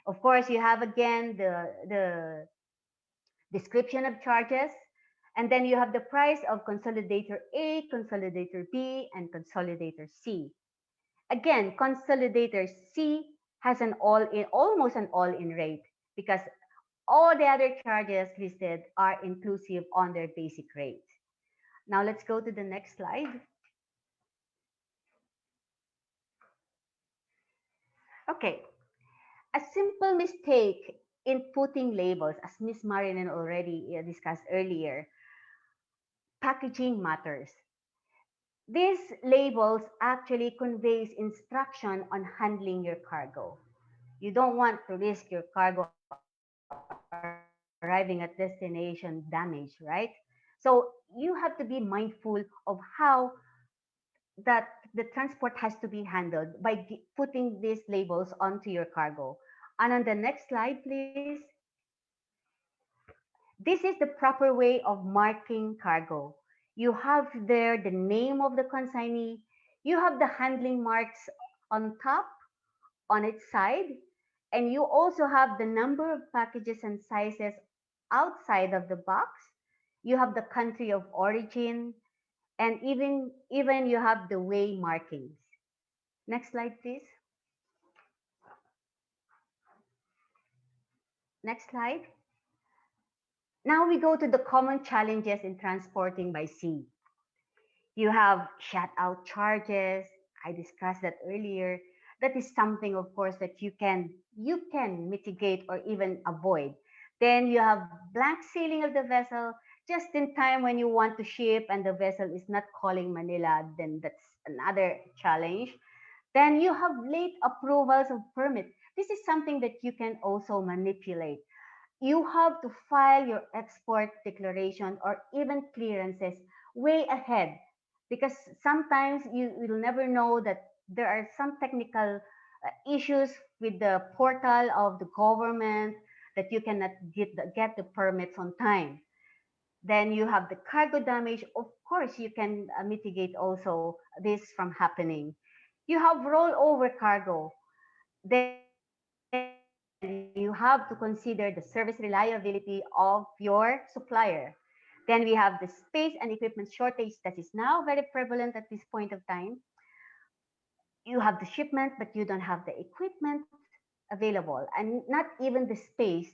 Of course, you have again the description of charges, and then you have the price of consolidator A, consolidator B, and consolidator C. Again, consolidator C has an all-in, almost an all-in rate because all the other charges listed are inclusive on their basic rate. Now let's go to the next slide. Okay, a simple mistake in putting labels, as Miss Marilyn already discussed earlier, packaging matters. These labels actually conveys instruction on handling your cargo. You don't want to risk your cargo arriving at destination damaged, right? So you have to be mindful of how that the transport has to be handled by putting these labels onto your cargo. And on the next slide, please. This is the proper way of marking cargo. You have there the name of the consignee. You have the handling marks on top, on its side, and you also have the number of packages and sizes outside of the box. You have the country of origin, and even you have the way markings. Next slide, please. Next slide. Now we go to the common challenges in transporting by sea. You have shut out charges. I discussed that earlier. That is something, of course, that you can mitigate or even avoid. Then you have blank sailing of the vessel just in time when you want to ship and the vessel is not calling Manila. Then that's another challenge. Then you have late approvals of permit. This is something that you can also manipulate. You have to file your export declaration or even clearances way ahead because sometimes you will never know that there are some technical issues with the portal of the government that you cannot get the permits on time. Then you have the cargo damage. Of course, you can mitigate also this from happening. You have rollover cargo. Then you have to consider the service reliability of your supplier. Then we have the space and equipment shortage that is now very prevalent at this point of time. You have the shipment, but you don't have the equipment available and not even the space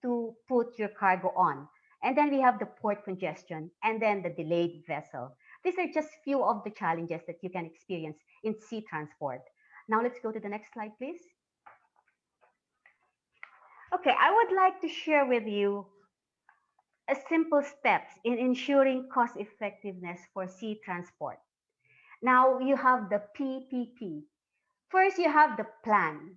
to put your cargo on. And then we have the port congestion and then the delayed vessel. These are just few of the challenges that you can experience in sea transport. Now let's go to the next slide, please. Okay, I would like to share with you a simple steps in ensuring cost effectiveness for sea transport. Now you have the PPP. First, you have the plan.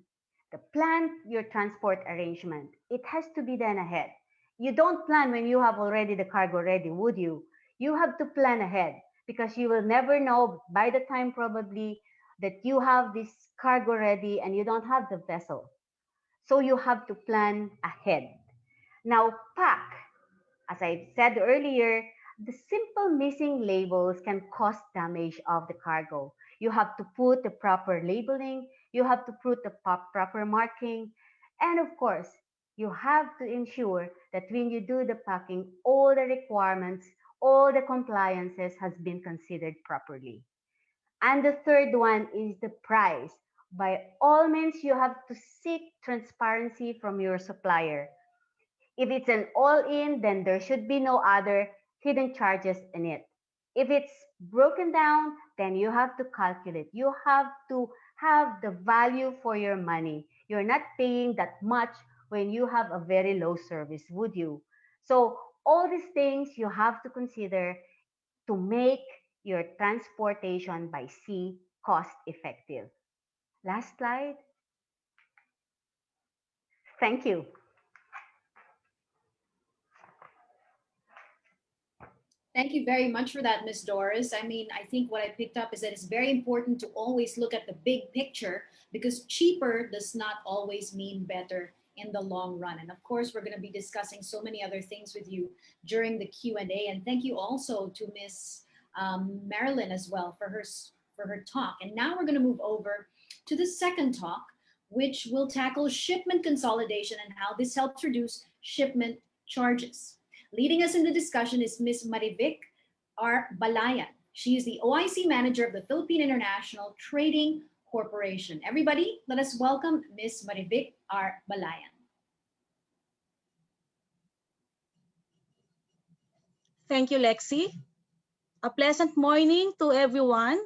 The plan your transport arrangement. It has to be done ahead. You don't plan when you have already the cargo ready, would you? You have to plan ahead because you will never know by the time probably that you have this cargo ready and you don't have the vessel. So you have to plan ahead. Now, pack. As I said earlier, the simple missing labels can cause damage of the cargo. You have to put the proper labeling, you have to put the proper marking, and of course, you have to ensure that when you do the packing, all the requirements, all the compliances has been considered properly. And the third one is the price. By all means, you have to seek transparency from your supplier. If it's an all-in, then there should be no other hidden charges in it. If it's broken down, then you have to calculate. You have to have the value for your money. You're not paying that much when you have a very low service, would you? So all these things you have to consider to make your transportation by sea cost effective. Last slide. Thank you. Thank you very much for that, Miss Doris. I mean, I think what I picked up is that it's very important to always look at the big picture because cheaper does not always mean better in the long run. And of course, we're going to be discussing so many other things with you during the Q&A. And thank you also to Miss Marilyn as well for her talk. And now we're going to move over to the second talk, which will tackle shipment consolidation and how this helps reduce shipment charges. Leading us in the discussion is Ms. Marievic Balayan. She is the OIC manager of the Philippine International Trading Corporation. Everybody, let us welcome Ms. Marievic Balayan. Thank you, Lexi. A pleasant morning to everyone.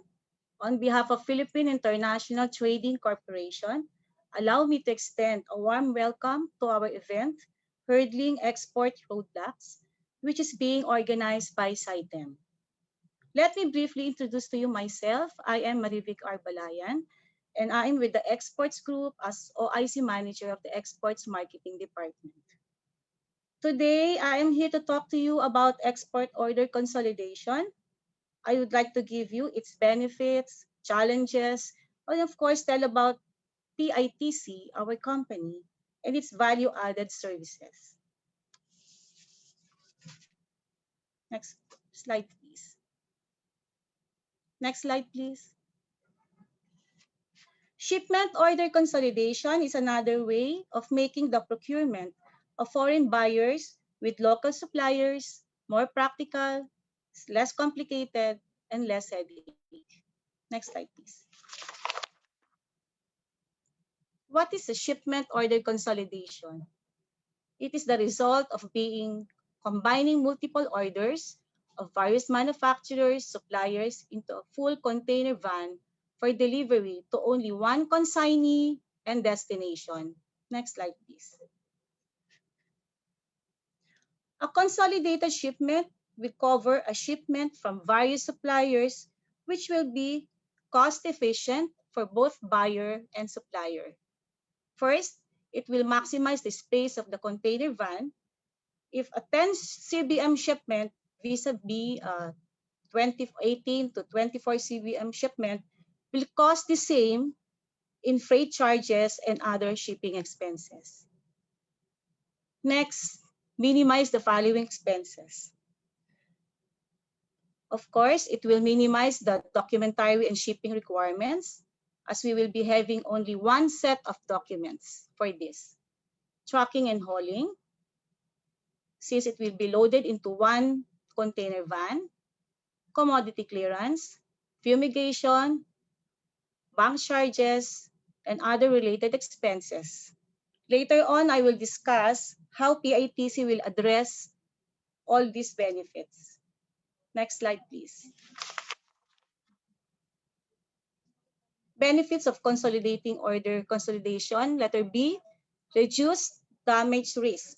On behalf of Philippine International Trading Corporation, allow me to extend a warm welcome to our event, Hurdling Export Roadblocks, which is being organized by CITEM. Let me briefly introduce to you myself. I am Marievic Balayan, and I am with the Exports Group as OIC Manager of the Exports Marketing Department. Today, I am here to talk to you about export order consolidation. I would like to give you its benefits, challenges, and of course tell about PITC, our company, and its value-added services. Next slide, please. Next slide, please. Shipment order consolidation is another way of making the procurement of foreign buyers with local suppliers more practical, less complicated, and less headache. Next slide, please. What is a shipment order consolidation? It is the result of combining multiple orders of various manufacturers, suppliers into a full container van for delivery to only one consignee and destination. Next slide, please. A consolidated shipment will cover a shipment from various suppliers, which will be cost efficient for both buyer and supplier. First, it will maximize the space of the container van. If a 10 CBM shipment vis-a-vis 18 to 24 CBM shipment will cost the same in freight charges and other shipping expenses. Next, minimize the following expenses. Of course, it will minimize the documentary and shipping requirements, as we will be having only one set of documents for this. Trucking and hauling, since it will be loaded into one container van. Commodity clearance, fumigation, bank charges, and other related expenses. Later on, I will discuss how PITC will address all these benefits. Next slide, please. Benefits of consolidating order consolidation. Letter B, reduce damage risk.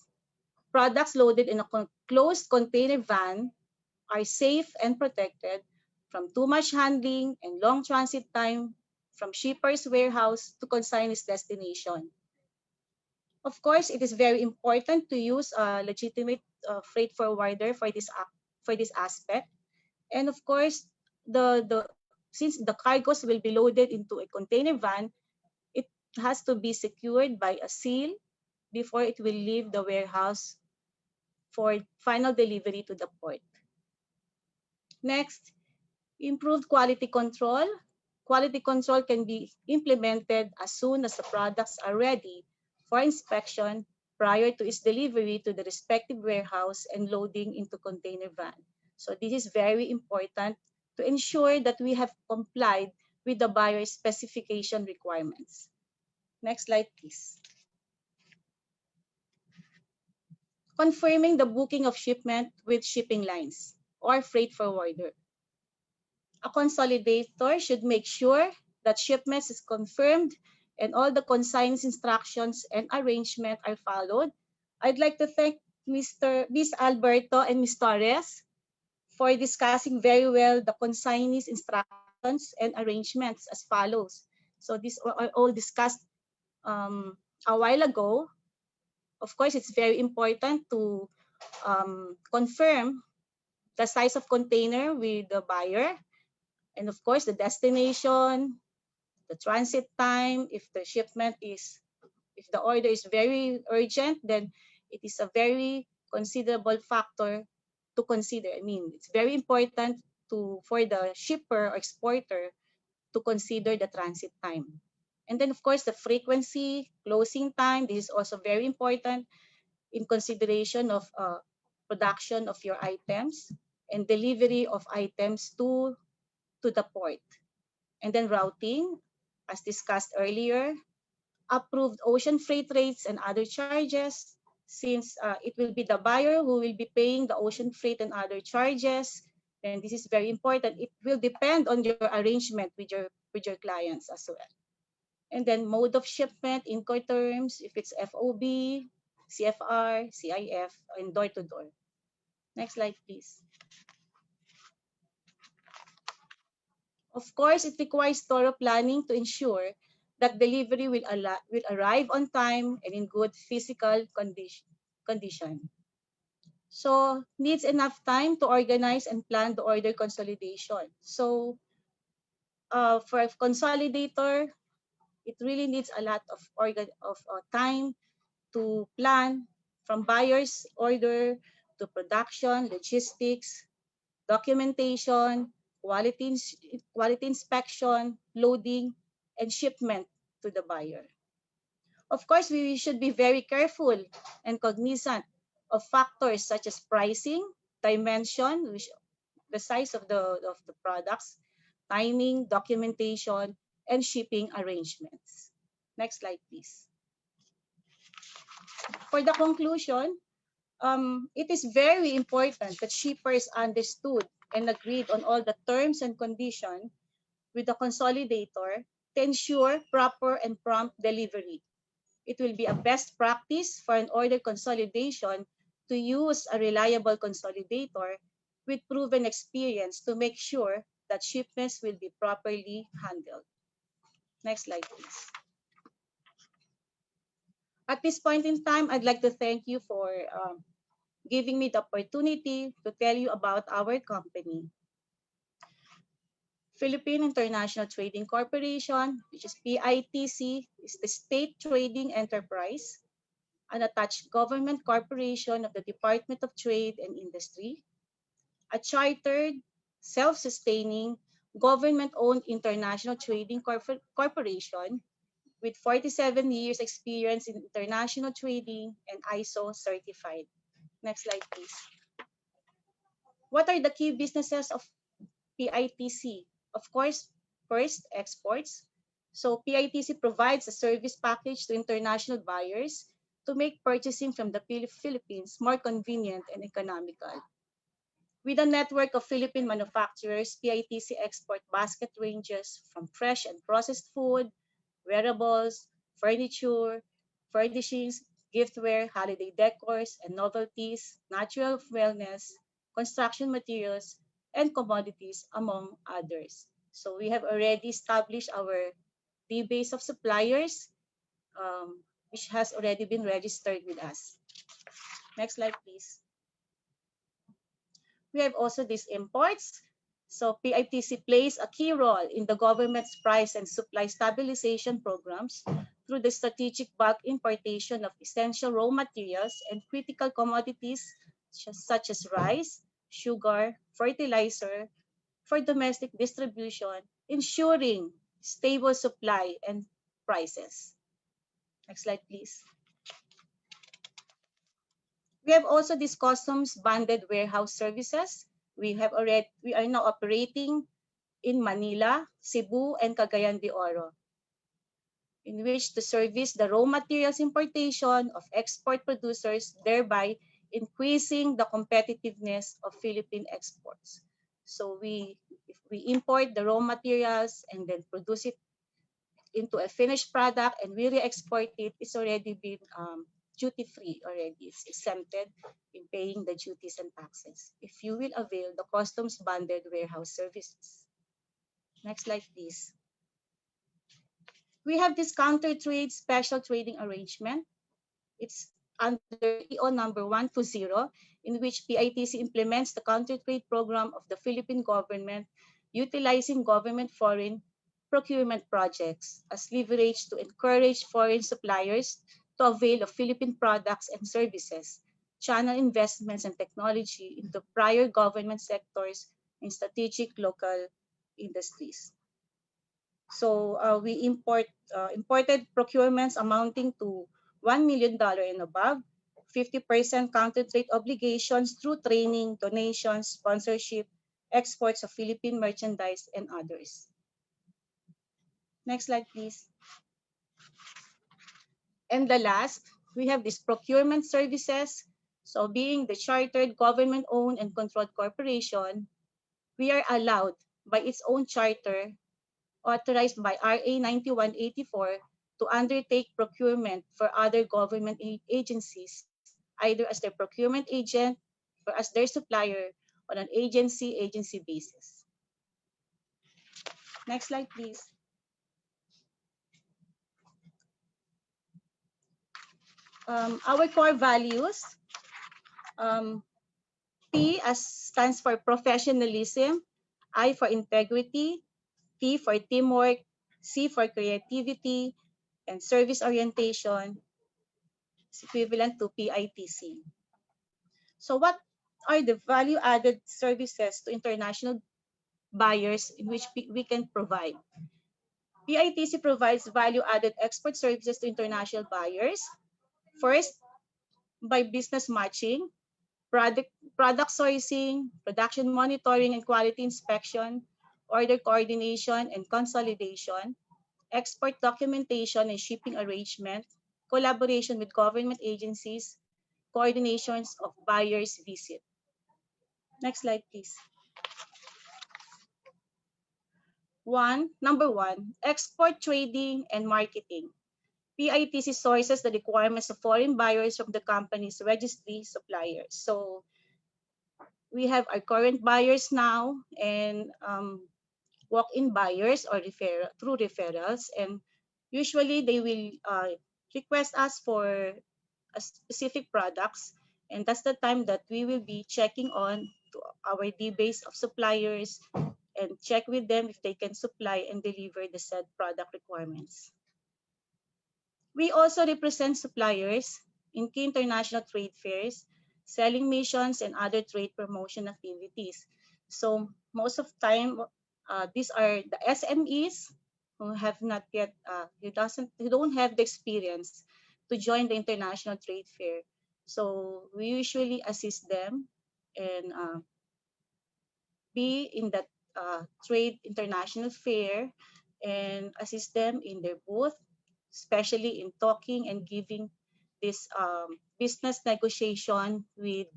Products loaded in a closed container van are safe and protected from too much handling and long transit time from shipper's warehouse to consignee's destination. Of course, it is very important to use a legitimate freight forwarder for this aspect. And of course, since the cargoes will be loaded into a container van, it has to be secured by a seal before it will leave the warehouse for final delivery to the port. Next, improved quality control. Quality control can be implemented as soon as the products are ready for inspection prior to its delivery to the respective warehouse and loading into container van. So this is very important to ensure that we have complied with the buyer's specification requirements. Next slide, please. Confirming the booking of shipment with shipping lines or freight forwarder. A consolidator should make sure that shipments is confirmed and all the consigns instructions and arrangement are followed. I'd like to thank Ms. Alberto and Ms. Torres for discussing very well the consignees instructions and arrangements as follows. So these are all discussed a while ago. Of course, it's very important to confirm the size of container with the buyer, and of course the destination, the transit time. If the order is very urgent, then it is a very considerable factor to consider. I mean, it's very important for the shipper or exporter to consider the transit time. And then of course the frequency, closing time, this is also very important in consideration of production of your items and delivery of items to the port. And then routing, as discussed earlier, approved ocean freight rates and other charges, since it will be the buyer who will be paying the ocean freight and other charges. And this is very important. It will depend on your arrangement with your clients as well. And then mode of shipment, Incoterms, if it's FOB, CFR, CIF, and door to door. Next slide, please. Of course, it requires thorough planning to ensure that delivery will arrive on time and in good physical condition. So needs enough time to organize and plan the order consolidation. So for a consolidator, it really needs a lot of time to plan, from buyer's order to production, logistics, documentation, quality inspection, loading, and shipment to the buyer. Of course, we should be very careful and cognizant of factors such as pricing, dimension, the size of the products, timing, documentation, and shipping arrangements. Next slide, please. For the conclusion, it is very important that shippers understood and agreed on all the terms and conditions with the consolidator to ensure proper and prompt delivery. It will be a best practice for an order consolidation to use a reliable consolidator with proven experience to make sure that shipments will be properly handled. Next slide, please. At this point in time, I'd like to thank you for giving me the opportunity to tell you about our company. Philippine International Trading Corporation, which is PITC, is the state trading enterprise, an attached government corporation of the Department of Trade and Industry, a chartered, self-sustaining, government-owned international trading corporation with 47 years experience in international trading and ISO certified. Next slide, please. What are the key businesses of PITC? Of course, first, exports. So PITC provides a service package to international buyers to make purchasing from the Philippines more convenient and economical. With a network of Philippine manufacturers, PITC export basket ranges from fresh and processed food, wearables, furniture, furnishings, giftware, holiday decors and novelties, natural wellness, construction materials, and commodities, among others. So we have already established our database of suppliers, which has already been registered with us. Next slide, please. We have also these imports. So PITC plays a key role in the government's price and supply stabilization programs through the strategic bulk importation of essential raw materials and critical commodities such as rice, sugar, fertilizer for domestic distribution, ensuring stable supply and prices. Next slide, please. We have also these customs bonded warehouse services. We are now operating in Manila, Cebu, and Cagayan de Oro, in which to service the raw materials importation of export producers, thereby increasing the competitiveness of Philippine exports. So if we import the raw materials and then produce it into a finished product and we re-export it, it's already been duty-free already. It's exempted in paying the duties and taxes if you will avail the customs bonded warehouse services. Next slide, please. We have this counter trade special trading arrangement. It's under PO number 120, in which PITC implements the counter-trade program of the Philippine government, utilizing government foreign procurement projects as leverage to encourage foreign suppliers to avail of Philippine products and services, channel investments and technology into prior government sectors and strategic local industries. So we imported procurements amounting to $1 million and above, 50% counter-trade obligations through training, donations, sponsorship, exports of Philippine merchandise, and others. Next slide, please. And the last, we have these procurement services. So being the chartered, government-owned, and controlled corporation, we are allowed by its own charter, authorized by RA 9184, to undertake procurement for other government agencies, either as their procurement agent or as their supplier on an agency basis. Next slide, please. Our core values, P stands for professionalism, I for integrity, T for teamwork, C for creativity, and service orientation is equivalent to PITC. So what are the value-added services to international buyers in which we can provide? PITC provides value-added export services to international buyers. First, by business matching, product sourcing, production monitoring and quality inspection, order coordination and consolidation, export documentation and shipping arrangement, collaboration with government agencies, coordinations of buyers' visit. Next slide, please. Number one, export trading and marketing. PITC sources the requirements of foreign buyers from the company's registry suppliers. So we have our current buyers now and walk-in buyers or through referrals, and usually they will request us for a specific products, and that's the time that we will be checking on to our database of suppliers and check with them if they can supply and deliver the said product requirements. We also represent suppliers in key international trade fairs, selling missions, and other trade promotion activities. So most of the time, these are the SMEs who have not yet, who don't have the experience to join the international trade fair. So we usually assist them and be in that trade international fair and assist them in their booth, especially in talking and giving this business negotiation with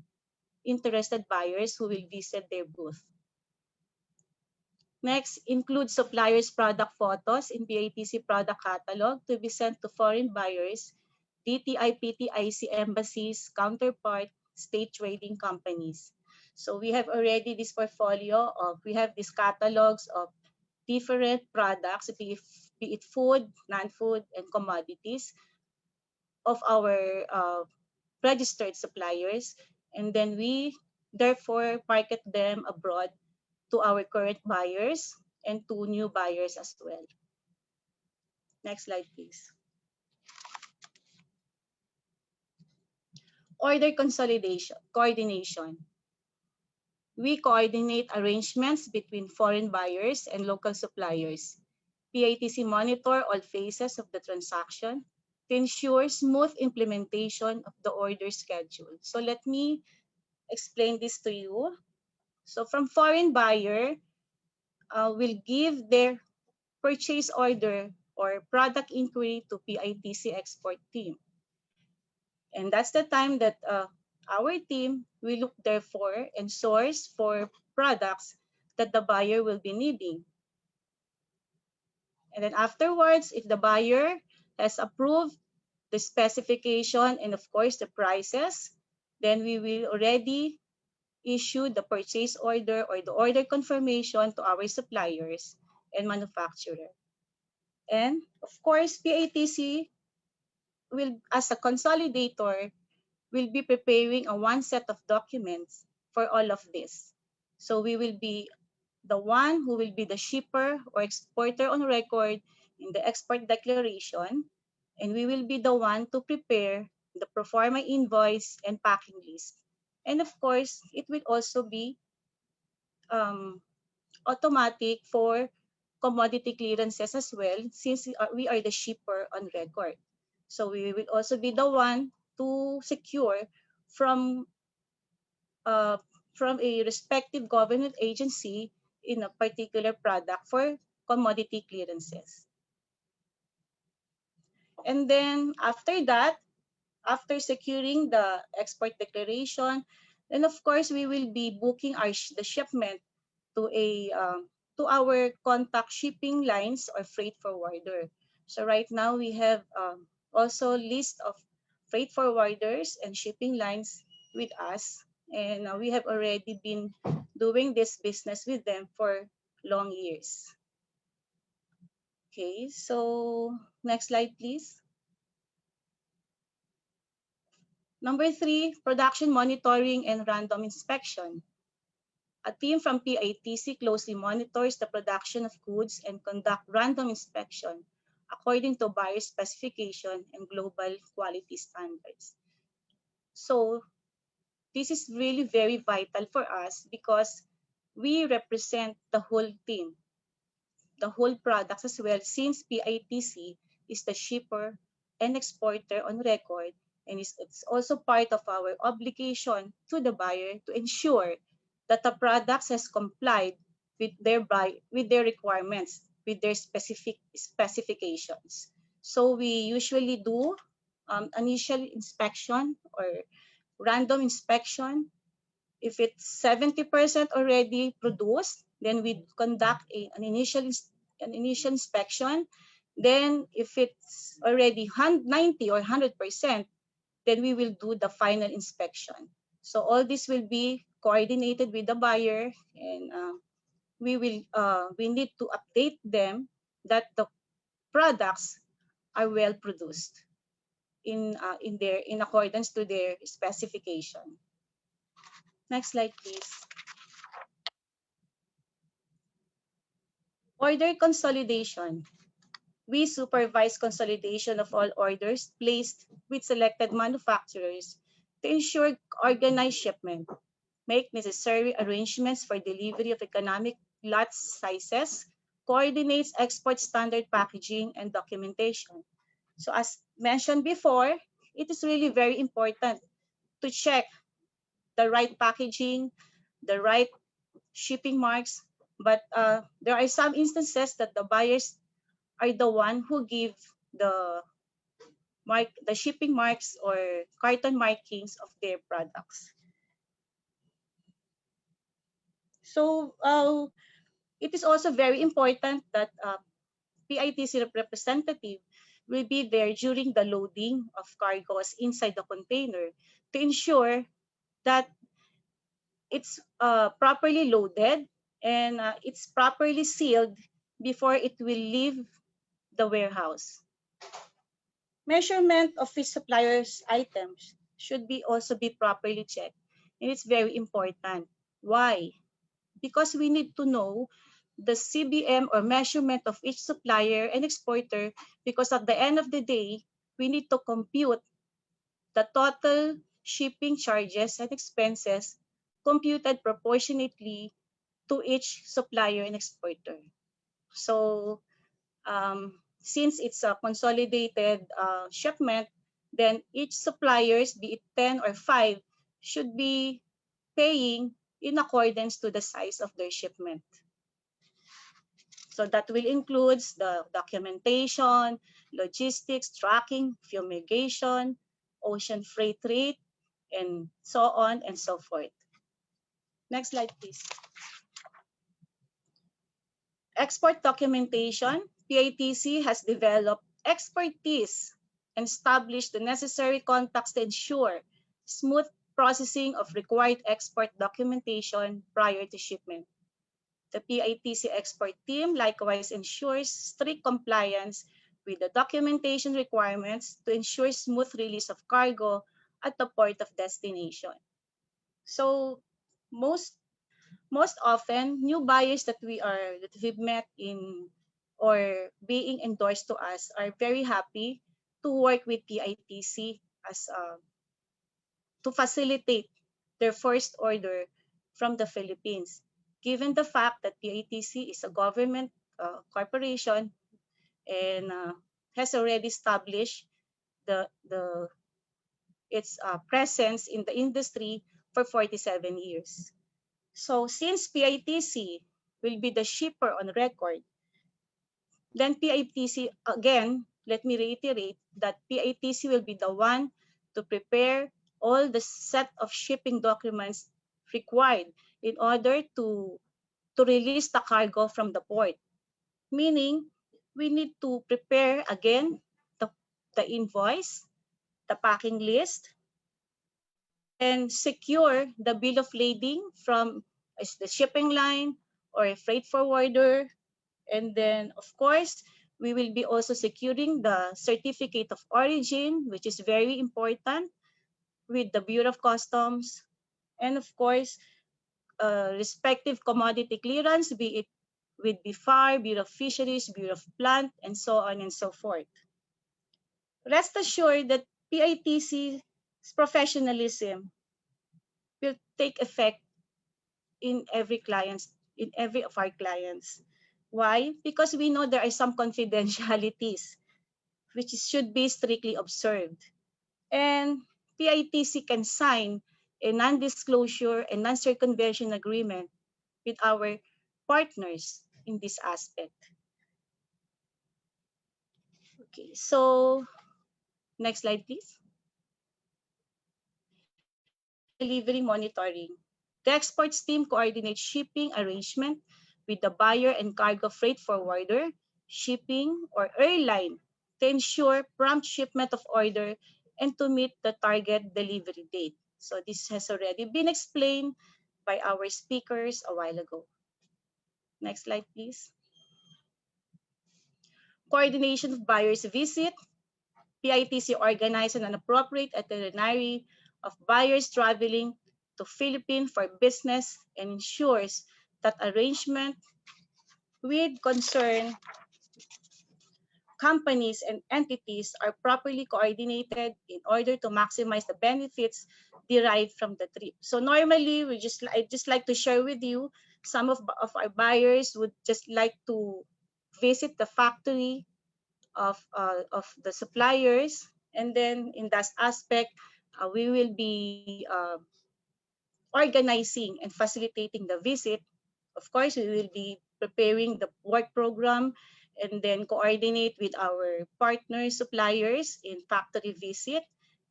interested buyers who will visit their booth. Next, include suppliers' product photos in PITC product catalog to be sent to foreign buyers, DTI, PTIC embassies, counterpart, state trading companies. So we have already this portfolio of, we have these catalogs of different products, be it food, non-food, and commodities of our registered suppliers. And then we therefore market them abroad to our current buyers and to new buyers as well. Next slide, please. Order consolidation, coordination. We coordinate arrangements between foreign buyers and local suppliers. PITC monitor all phases of the transaction to ensure smooth implementation of the order schedule. So let me explain this to you. So from foreign buyer, will give their purchase order or product inquiry to PITC export team. And that's the time that our team will look therefore and source for products that the buyer will be needing. And then afterwards, if the buyer has approved the specification and of course the prices, then we will already issue the purchase order or the order confirmation to our suppliers and manufacturer. And of course, PITC will, as a consolidator, will be preparing a one set of documents for all of this. So we will be the one who will be the shipper or exporter on record in the export declaration, and we will be the one to prepare the pro forma invoice and packing list. And of course, it will also be um, automatic for commodity clearances as well, since we are the shipper on record. So we will also be the one to secure from uh, from a respective government agency in a particular product for commodity clearances. And then after that, after securing the export declaration, then of course we will be booking the shipment to a to our contact shipping lines or freight forwarder. So right now we have also list of freight forwarders and shipping lines with us, and we have already been doing this business with them for long years. Okay, so next slide, please. Number 3, production monitoring and random inspection. A team from PITC closely monitors the production of goods and conduct random inspection according to buyer specification and global quality standards. So this is really very vital for us because we represent the whole team, the whole products as well, since PITC is the shipper and exporter on record, and it's also part of our obligation to the buyer to ensure that the products has complied with their requirements, with their specific specifications. So we usually do initial inspection or random inspection. If it's 70% already produced, then we conduct an initial inspection. Then if it's already 90 or 100%, then we will do the final inspection. So all this will be coordinated with the buyer, and we need to update them that the products are well produced in accordance to their specification. Next slide, please. Order consolidation. We supervise consolidation of all orders placed with selected manufacturers to ensure organized shipment, make necessary arrangements for delivery of economic lot sizes, coordinates export standard packaging and documentation. So as mentioned before, it is really very important to check the right packaging, the right shipping marks, but there are some instances that the buyers are the one who give the the shipping marks or carton markings of their products. So it is also very important that PITC representative will be there during the loading of cargos inside the container to ensure that it's properly loaded and it's properly sealed before it will leave the warehouse. Measurement of each supplier's items should also be properly checked, and it's very important. Why? Because we need to know the CBM or measurement of each supplier and exporter, because at the end of the day, we need to compute the total shipping charges and expenses computed proportionately to each supplier and exporter. So since it's a consolidated shipment, then each suppliers, be it 10 or 5, should be paying in accordance to the size of their shipment. So that will include the documentation, logistics, tracking, fumigation, ocean freight rate, and so on and so forth. Next slide, please. Export documentation. PITC has developed expertise and established the necessary contacts to ensure smooth processing of required export documentation prior to shipment. The PITC export team likewise ensures strict compliance with the documentation requirements to ensure smooth release of cargo at the port of destination. So most most often, new buyers that we've met in or being endorsed to us are very happy to work with PITC as to facilitate their first order from the Philippines. Given the fact that PITC is a government corporation and has already established the its presence in the industry for 47 years. So since PITC will be the shipper on record, then PITC, again, let me reiterate that PITC will be the one to prepare all the set of shipping documents required in order to release the cargo from the port. Meaning, we need to prepare again the invoice, the packing list, and secure the bill of lading from the shipping line or a freight forwarder. And then, of course, we will be also securing the certificate of origin, which is very important with the Bureau of Customs. And of course, respective commodity clearance, be it with BIFAR, Bureau of Fisheries, Bureau of Plant, and so on and so forth. Rest assured that PITC's professionalism will take effect in every of our clients. Why? Because we know there are some confidentialities which should be strictly observed. And PITC can sign a non-disclosure and non-circumvention agreement with our partners in this aspect. Okay, so next slide, please. Export delivery monitoring. The exports team coordinates shipping arrangement with the buyer and cargo freight forwarder, shipping, or airline to ensure prompt shipment of order and to meet the target delivery date. So this has already been explained by our speakers a while ago. Next slide, please. Coordination of buyer's visit. PITC organizes an appropriate itinerary of buyers traveling to Philippines for business and ensures that arrangement with concerned companies and entities are properly coordinated in order to maximize the benefits derived from the trip. So normally, I just like to share with you some of our buyers would just like to visit the factory of the suppliers, and then in that aspect, we will be organizing and facilitating the visit. Of course, we will be preparing the work program and then coordinate with our partner suppliers in factory visit.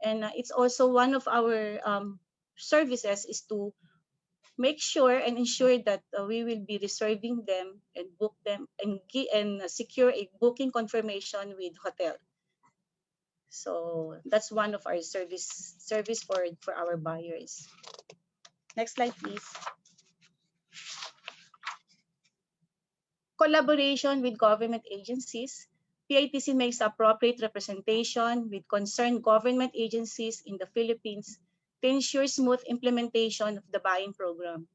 And it's also one of our services is to make sure and ensure that we will be reserving them and book them and secure a booking confirmation with hotel. So that's one of our service for our buyers. Next slide, please. Collaboration with government agencies. PITC makes appropriate representation with concerned government agencies in the Philippines to ensure smooth implementation of the buying program.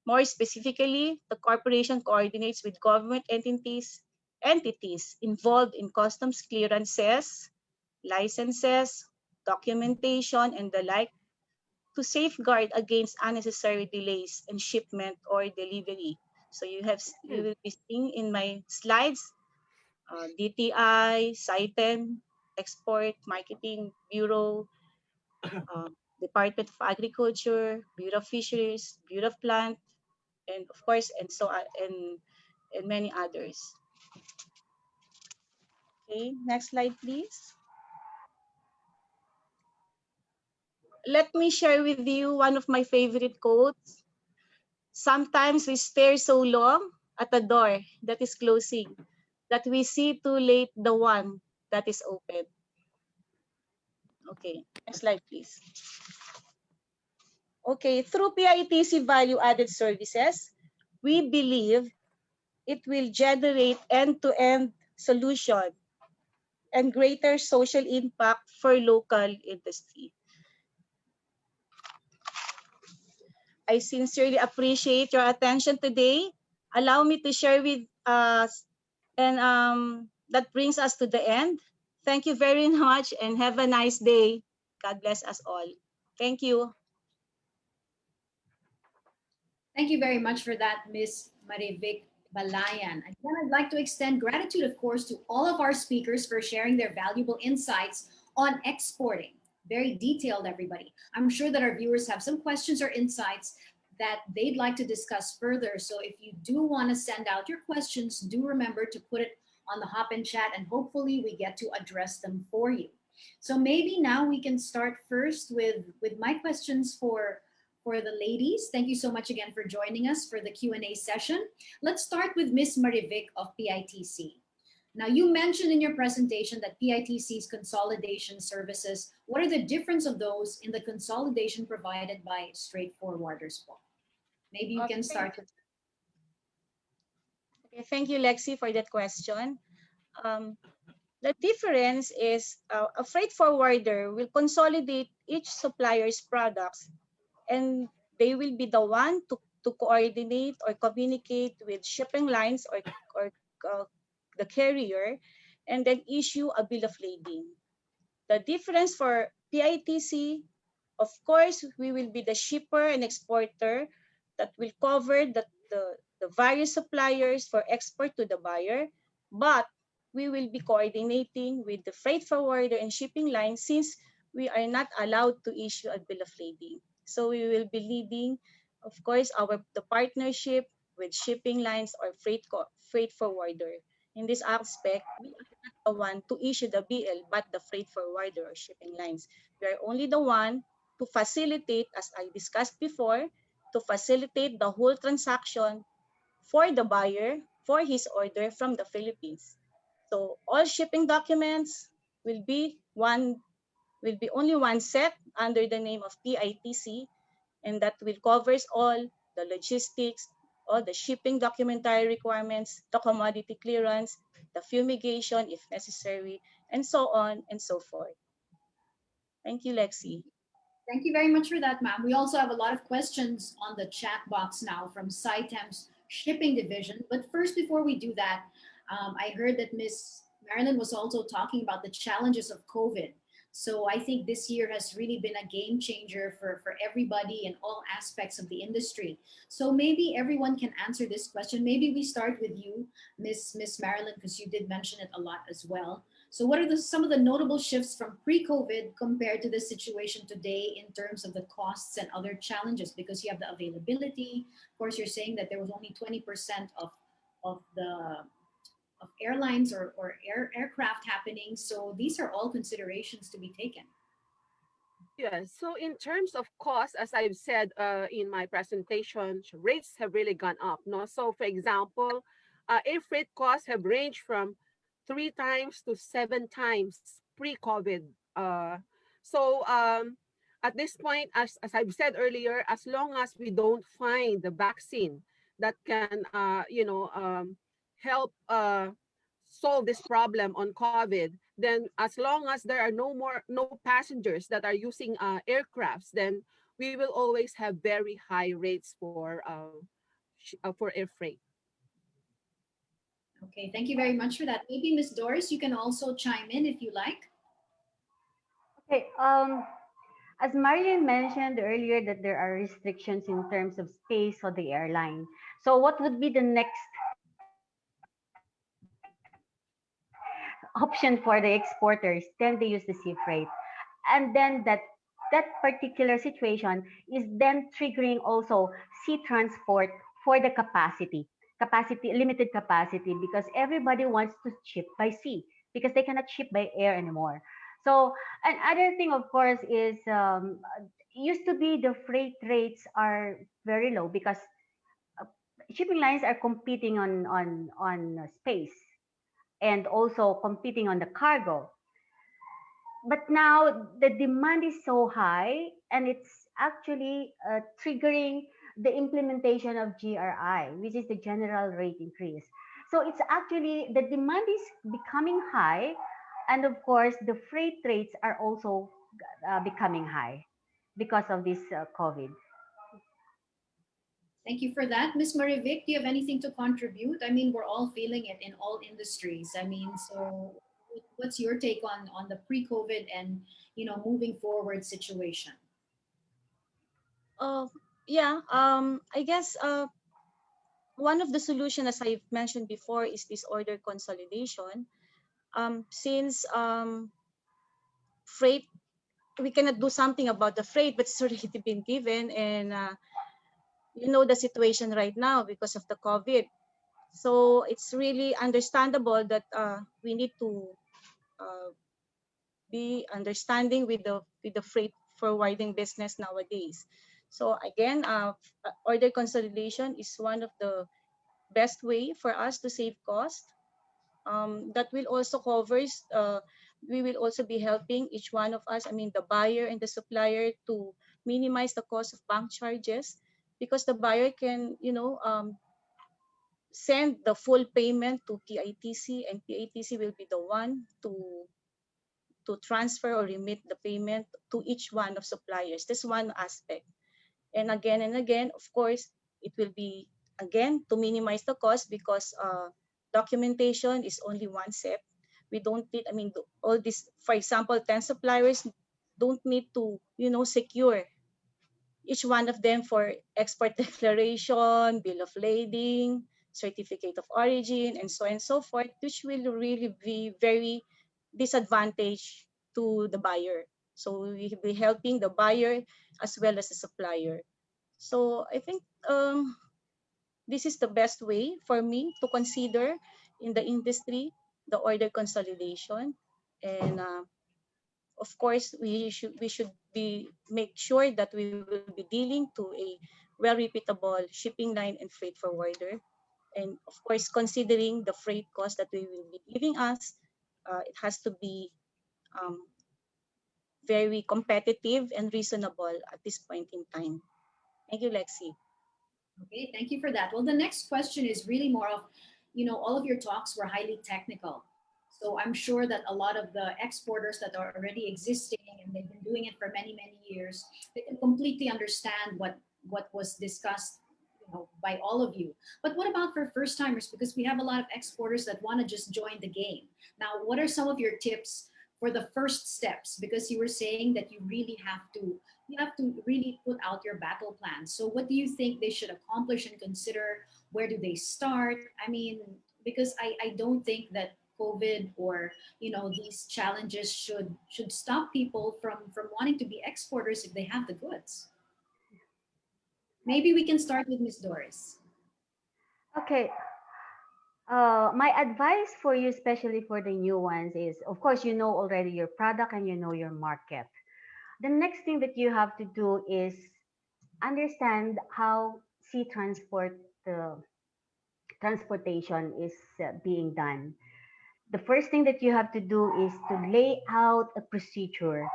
More specifically, the corporation coordinates with government entities involved in customs clearances, licenses, documentation, and the like to safeguard against unnecessary delays in shipment or delivery. So you will be seeing in my slides, DTI, CITEM, Export Marketing Bureau, Department of Agriculture, Bureau of Fisheries, Bureau of Plant, and of course, and so and many others. Okay, next slide, please. Let me share with you one of my favorite quotes. Sometimes we stare so long at a door that is closing that we see too late the one that is open. Okay, next slide, please. Okay, through PITC value-added services, we believe it will generate end-to-end solution and greater social impact for local industry. I sincerely appreciate your attention today. Allow me to share with us, and that brings us to the end. Thank you very much and have a nice day. God bless us all. Thank you. Thank you very much for that, Miss Marievic Balayan. Again, I'd like to extend gratitude, of course, to all of our speakers for sharing their valuable insights on exporting. Very detailed, everybody. I'm sure that our viewers have some questions or insights that they'd like to discuss further. So if you do want to send out your questions, do remember to put it on the Hop in Chat, and hopefully we get to address them for you. So maybe now we can start first with my questions for the ladies. Thank you so much again for joining us for the Q&A session. Let's start with Miss Marievic of PITC. Now, you mentioned in your presentation that PITC's consolidation services, what are the difference of those in the consolidation provided by straightforwarders? Maybe you can Okay. start with. Okay, thank you, Lexi, for that question. Um, the difference is a freight forwarder will consolidate each supplier's products, and they will be the one to coordinate or communicate with shipping lines or uh, the carrier, and then issue a bill of lading. The difference for PITC, of course, we will be the shipper and exporter that will cover the various suppliers for export to the buyer, but we will be coordinating with the freight forwarder and shipping line since we are not allowed to issue a bill of lading. So we will be leading, of course, the partnership with shipping lines or freight forwarder. In this aspect, we are not the one to issue the BL, but the freight forwarder or shipping lines. We are only the one to facilitate, as I discussed before, to facilitate the whole transaction for the buyer for his order from the Philippines. So all shipping documents will be only one set under the name of PITC, and that will covers all the logistics, all the shipping documentary requirements, the commodity clearance, the fumigation if necessary, and so on and so forth. Thank you, Lexi. Thank you very much for that, ma'am. We also have a lot of questions on the chat box now from SciTemp's shipping division. But first, before we do that, I heard that Miss Marilyn was also talking about the challenges of COVID. So I think this year has really been a game changer for everybody in all aspects of the industry. So maybe everyone can answer this question. Maybe we start with you, Miss Marilyn, because you did mention it a lot as well. So what are some of the notable shifts from pre-COVID compared to the situation today in terms of the costs and other challenges? Because you have the availability. Of course, you're saying that there was only 20% of the of airlines or aircraft happening. So these are all considerations to be taken. Yes. So in terms of cost, as I've said in my presentation, rates have really gone up. No, so for example, air freight costs have ranged from 3 times to 7 times pre-COVID. So at this point, as I've said earlier, as long as we don't find the vaccine that can, help solve this problem on COVID, then as long as there are no passengers that are using aircrafts, then we will always have very high rates for air freight. Okay, thank you very much for that. Maybe Miss Doris, you can also chime in if you like. Okay, as Marilyn mentioned earlier that there are restrictions in terms of space for the airline. So what would be the next option for the exporters? Then they use the sea freight. And then that particular situation is then triggering also sea transport for the capacity, limited capacity, because everybody wants to ship by sea because they cannot ship by air anymore. So another thing, of course, is used to be the freight rates are very low because uh, shipping lines are competing on space and also competing on the cargo. But now the demand is so high, and it's actually triggering the implementation of GRI, which is the general rate increase. So it's actually the demand is becoming high, and of course the freight rates are also becoming high because of this COVID. Thank you for that. Miss Marievic, do you have anything to contribute? I mean, we're all feeling it in all industries. I mean, so what's your take on the pre-COVID and, moving forward situation? Uh, yeah, I guess one of the solution, as I've mentioned before, is this order consolidation. Since freight, we cannot do something about the freight, but it's already been given, and you know the situation right now because of the COVID. So it's really understandable that we need to uh, be understanding with the freight forwarding business nowadays. So again, order consolidation is one of the best way for us to save cost. That will also covers. We will also be helping each one of us. I mean, the buyer and the supplier to minimize the cost of bank charges, because the buyer can, send the full payment to PITC, and PITC will be the one to transfer or remit the payment to each one of suppliers. That's one aspect. And again, of course, it will be again to minimize the cost, because documentation is only one step. We don't need, I mean, all this, for example, 10 suppliers don't need to, secure each one of them for export declaration, bill of lading, certificate of origin, and so on and so forth, which will really be very disadvantage to the buyer. So we will be helping the buyer as well as the supplier. So I think this is the best way for me to consider in the industry, the order consolidation. And of course, we should be make sure that we will be dealing to a well reputable shipping line and freight forwarder, and of course considering the freight cost that we will be giving us, it has to be um, very competitive and reasonable at this point in time. Thank you, Lexi. Okay, thank you for that. Well, the next question is really more of, all of your talks were highly technical. So I'm sure that a lot of the exporters that are already existing and they've been doing it for many, many years, they can completely understand what was discussed, by all of you. But what about for first timers? Because we have a lot of exporters that want to just join the game. Now, what are some of your tips for the first steps? Because you were saying that you have to really put out your battle plan. So what do you think they should accomplish and consider? Where do they start? I mean, because I don't think that COVID or these challenges should stop people from wanting to be exporters if they have the goods. Maybe we can start with Miss Doris. Okay. My advice for you, especially for the new ones, is of course you know already your product and you know your market. The next thing that you have to do is understand how sea transportation is being done. The first thing that you have to do is to lay out a procedure.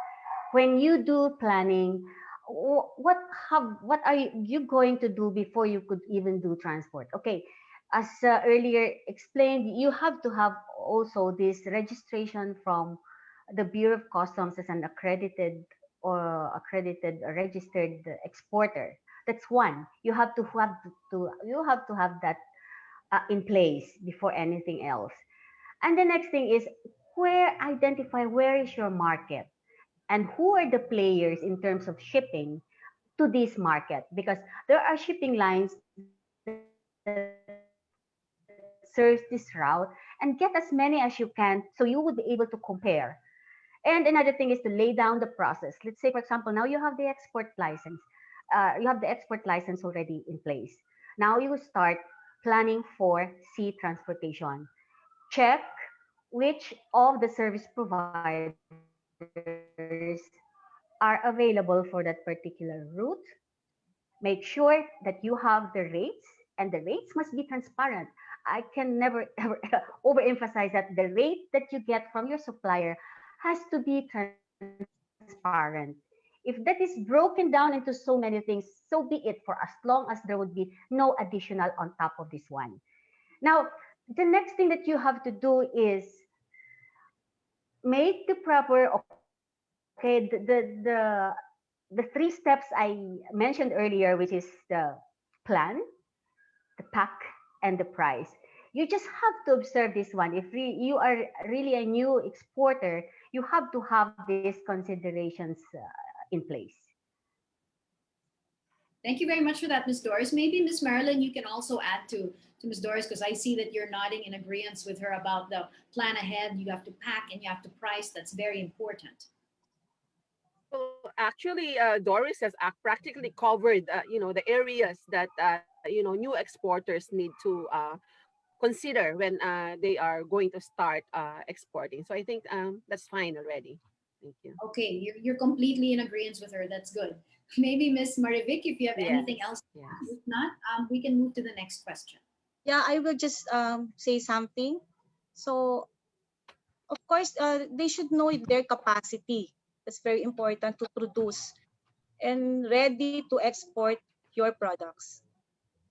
When you do planning, what are you going to do before you could even do transport? Okay, as earlier explained, you have to have also this registration from the Bureau of Customs as an accredited registered exporter. That's one. You have to have that in place before anything else. And the next thing is identify where is your market and who are the players in terms of shipping to this market, because there are shipping lines that serves this route, and get as many as you can so you would be able to compare. And another thing is to lay down the process. Let's say, for example, now you have the export license already in place. Now you start planning for sea transportation. Check which of the service providers are available for that particular route. Make sure that you have the rates, and the rates must be transparent. I can never ever overemphasize that the rate that you get from your supplier has to be transparent. If that is broken down into so many things, so be it, for as long as there would be no additional on top of this one. Now, the next thing that you have to do is make the proper, okay, the three steps I mentioned earlier, which is the plan, the pack, and the price. You just have to observe this one. If you are really a new exporter, you have to have these considerations in place. Thank you very much for that, Ms. Doris. Maybe Ms. Marilyn, you can also add to Ms. Doris because I see that you're nodding in agreement with her about the plan ahead. You have to pack and you have to price. That's very important. Well, actually, Doris has practically covered, the areas that new exporters need to consider when they are going to start exporting. So I think that's fine already. Thank you. Okay, you're completely in agreement with her. That's good. Maybe Ms. Marivic, if you have anything Yes, else to add. yes. If not, we can move to the next question. Yeah, I will just say something. So, of course, they should know their capacity. That's very important to produce and ready to export your products.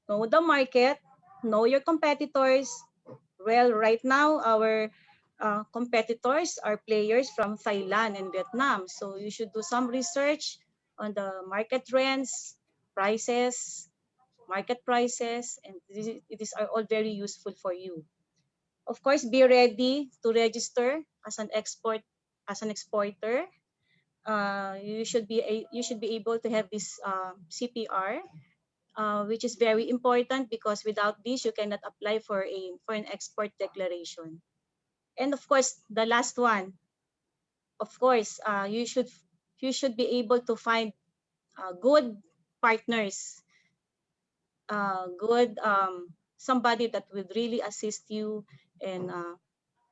Know the market, know your competitors. Well, right now, our competitors are players from Thailand and Vietnam. So you should do some research on the market trends, prices, market prices, and these are all very useful for you. Of course, be ready to register as an exporter. You should be able to have this CPR, which is very important because without this you cannot apply for an export declaration. And of course, the last one, of course, you should be able to find good partners, good somebody that would really assist you and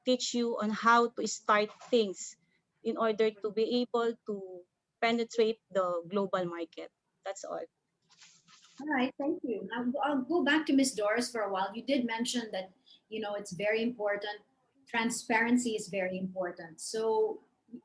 teach you on how to start things in order to be able to penetrate the global market. That's all. All right, thank you. I'll go back to Ms. Doris for a while. You did mention that, it's very important. Transparency is very important. So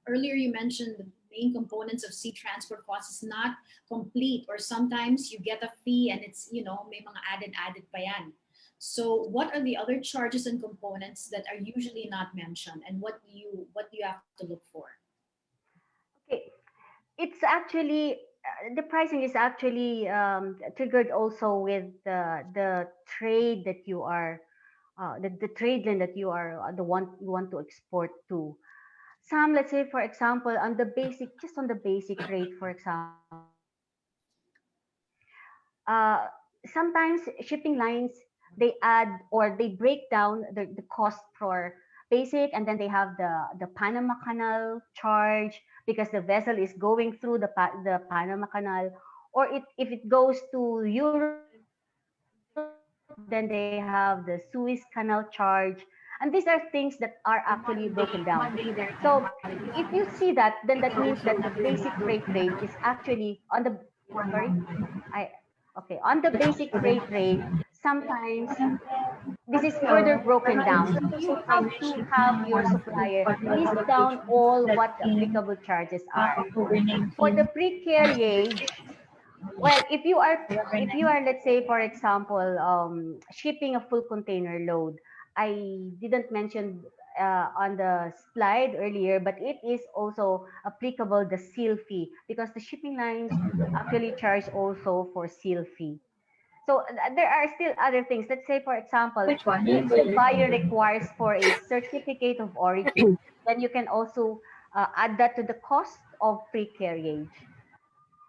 earlier you mentioned the main components of sea transport costs is not complete, or sometimes you get a fee and it's, may mga added pa yan. So what are the other charges and components that are usually not mentioned, and what do you have to look for? Okay, it's actually the pricing is actually triggered also with the trade that you are the trade lane that you are the one you want to export to. Some, let's say for example, on the basic, just on the basic rate, for example, sometimes shipping lines, they add or they break down the cost for basic, and then they have the Panama Canal charge because the vessel is going through the Panama Canal, or if it goes to Europe, then they have the Suez Canal charge. And these are things that are actually broken down. So if you see that, then that means that the basic freight rate is actually on the, sorry, on the basic freight rate, sometimes this is further broken down. So you have to have your supplier list down all what the applicable charges are. For the pre-carriage, well, if you are, let's say for example, shipping a full container load, I didn't mention on the slide earlier, but it is also applicable the seal fee because the shipping lines actually charge also for seal fee. So there are still other things. Let's say, for example, if the buyer requires for a certificate of origin, then you can also add that to the cost of pre-carriage.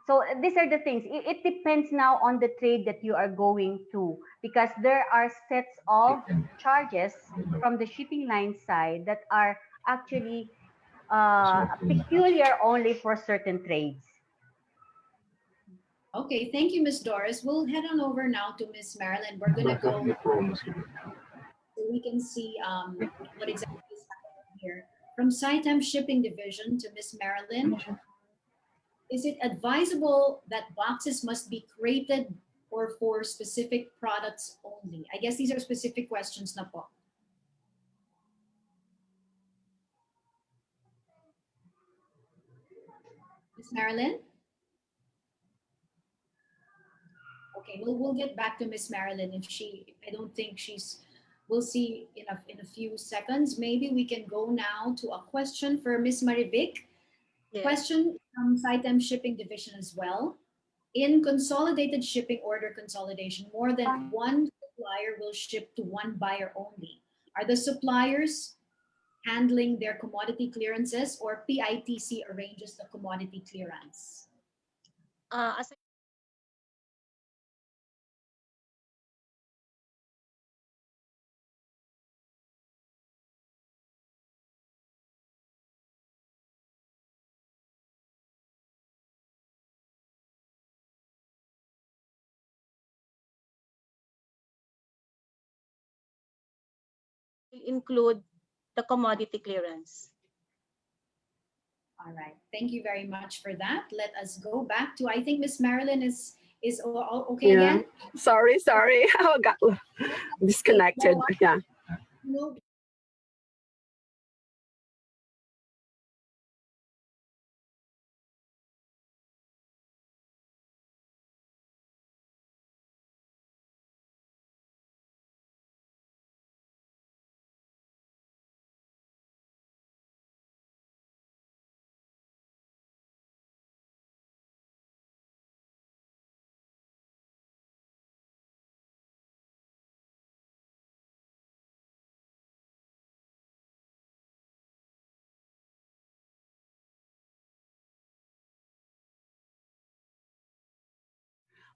So these are the things. It depends now on the trade that you are going to, because there are sets of charges from the shipping line side that are actually peculiar only for certain trades. Okay, thank you, Ms. Doris. We'll head on over now to Ms. Marilyn. We're gonna go so we can see what exactly is happening here. From SciTime Shipping Division to Ms. Marilyn, is it advisable that boxes must be crated or for specific products only? I guess these are specific questions na po. Ms. Marilyn? Okay, we'll get back to Miss Marilyn if I don't think we'll see in a few seconds. Maybe we can go now to a question for Miss Marivic. Yes. Question from SciTime Shipping Division as well. In consolidated shipping order consolidation, more than one supplier will ship to one buyer only. Are the suppliers handling their commodity clearances, or PITC arranges the commodity clearance? As will include the commodity clearance. All right. Thank you very much for that. Let us go back to, I think Miss Marilyn is okay Yeah. again. Sorry. I got Okay. disconnected. Yeah. No.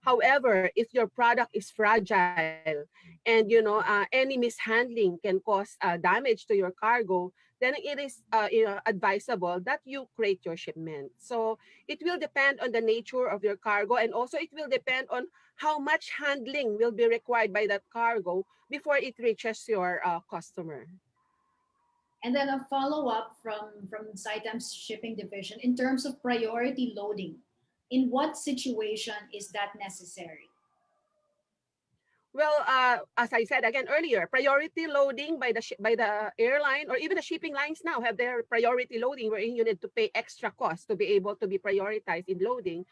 However, if your product is fragile and any mishandling can cause damage to your cargo, then it is advisable that you create your shipment. So it will depend on the nature of your cargo, and also it will depend on how much handling will be required by that cargo before it reaches your customer. And then a follow up from Saitem's shipping division in terms of priority loading. In what situation is that necessary? Well, as I said again earlier, priority loading by by the airline or even the shipping lines now have their priority loading, wherein you need to pay extra cost to be able to be prioritized in loading,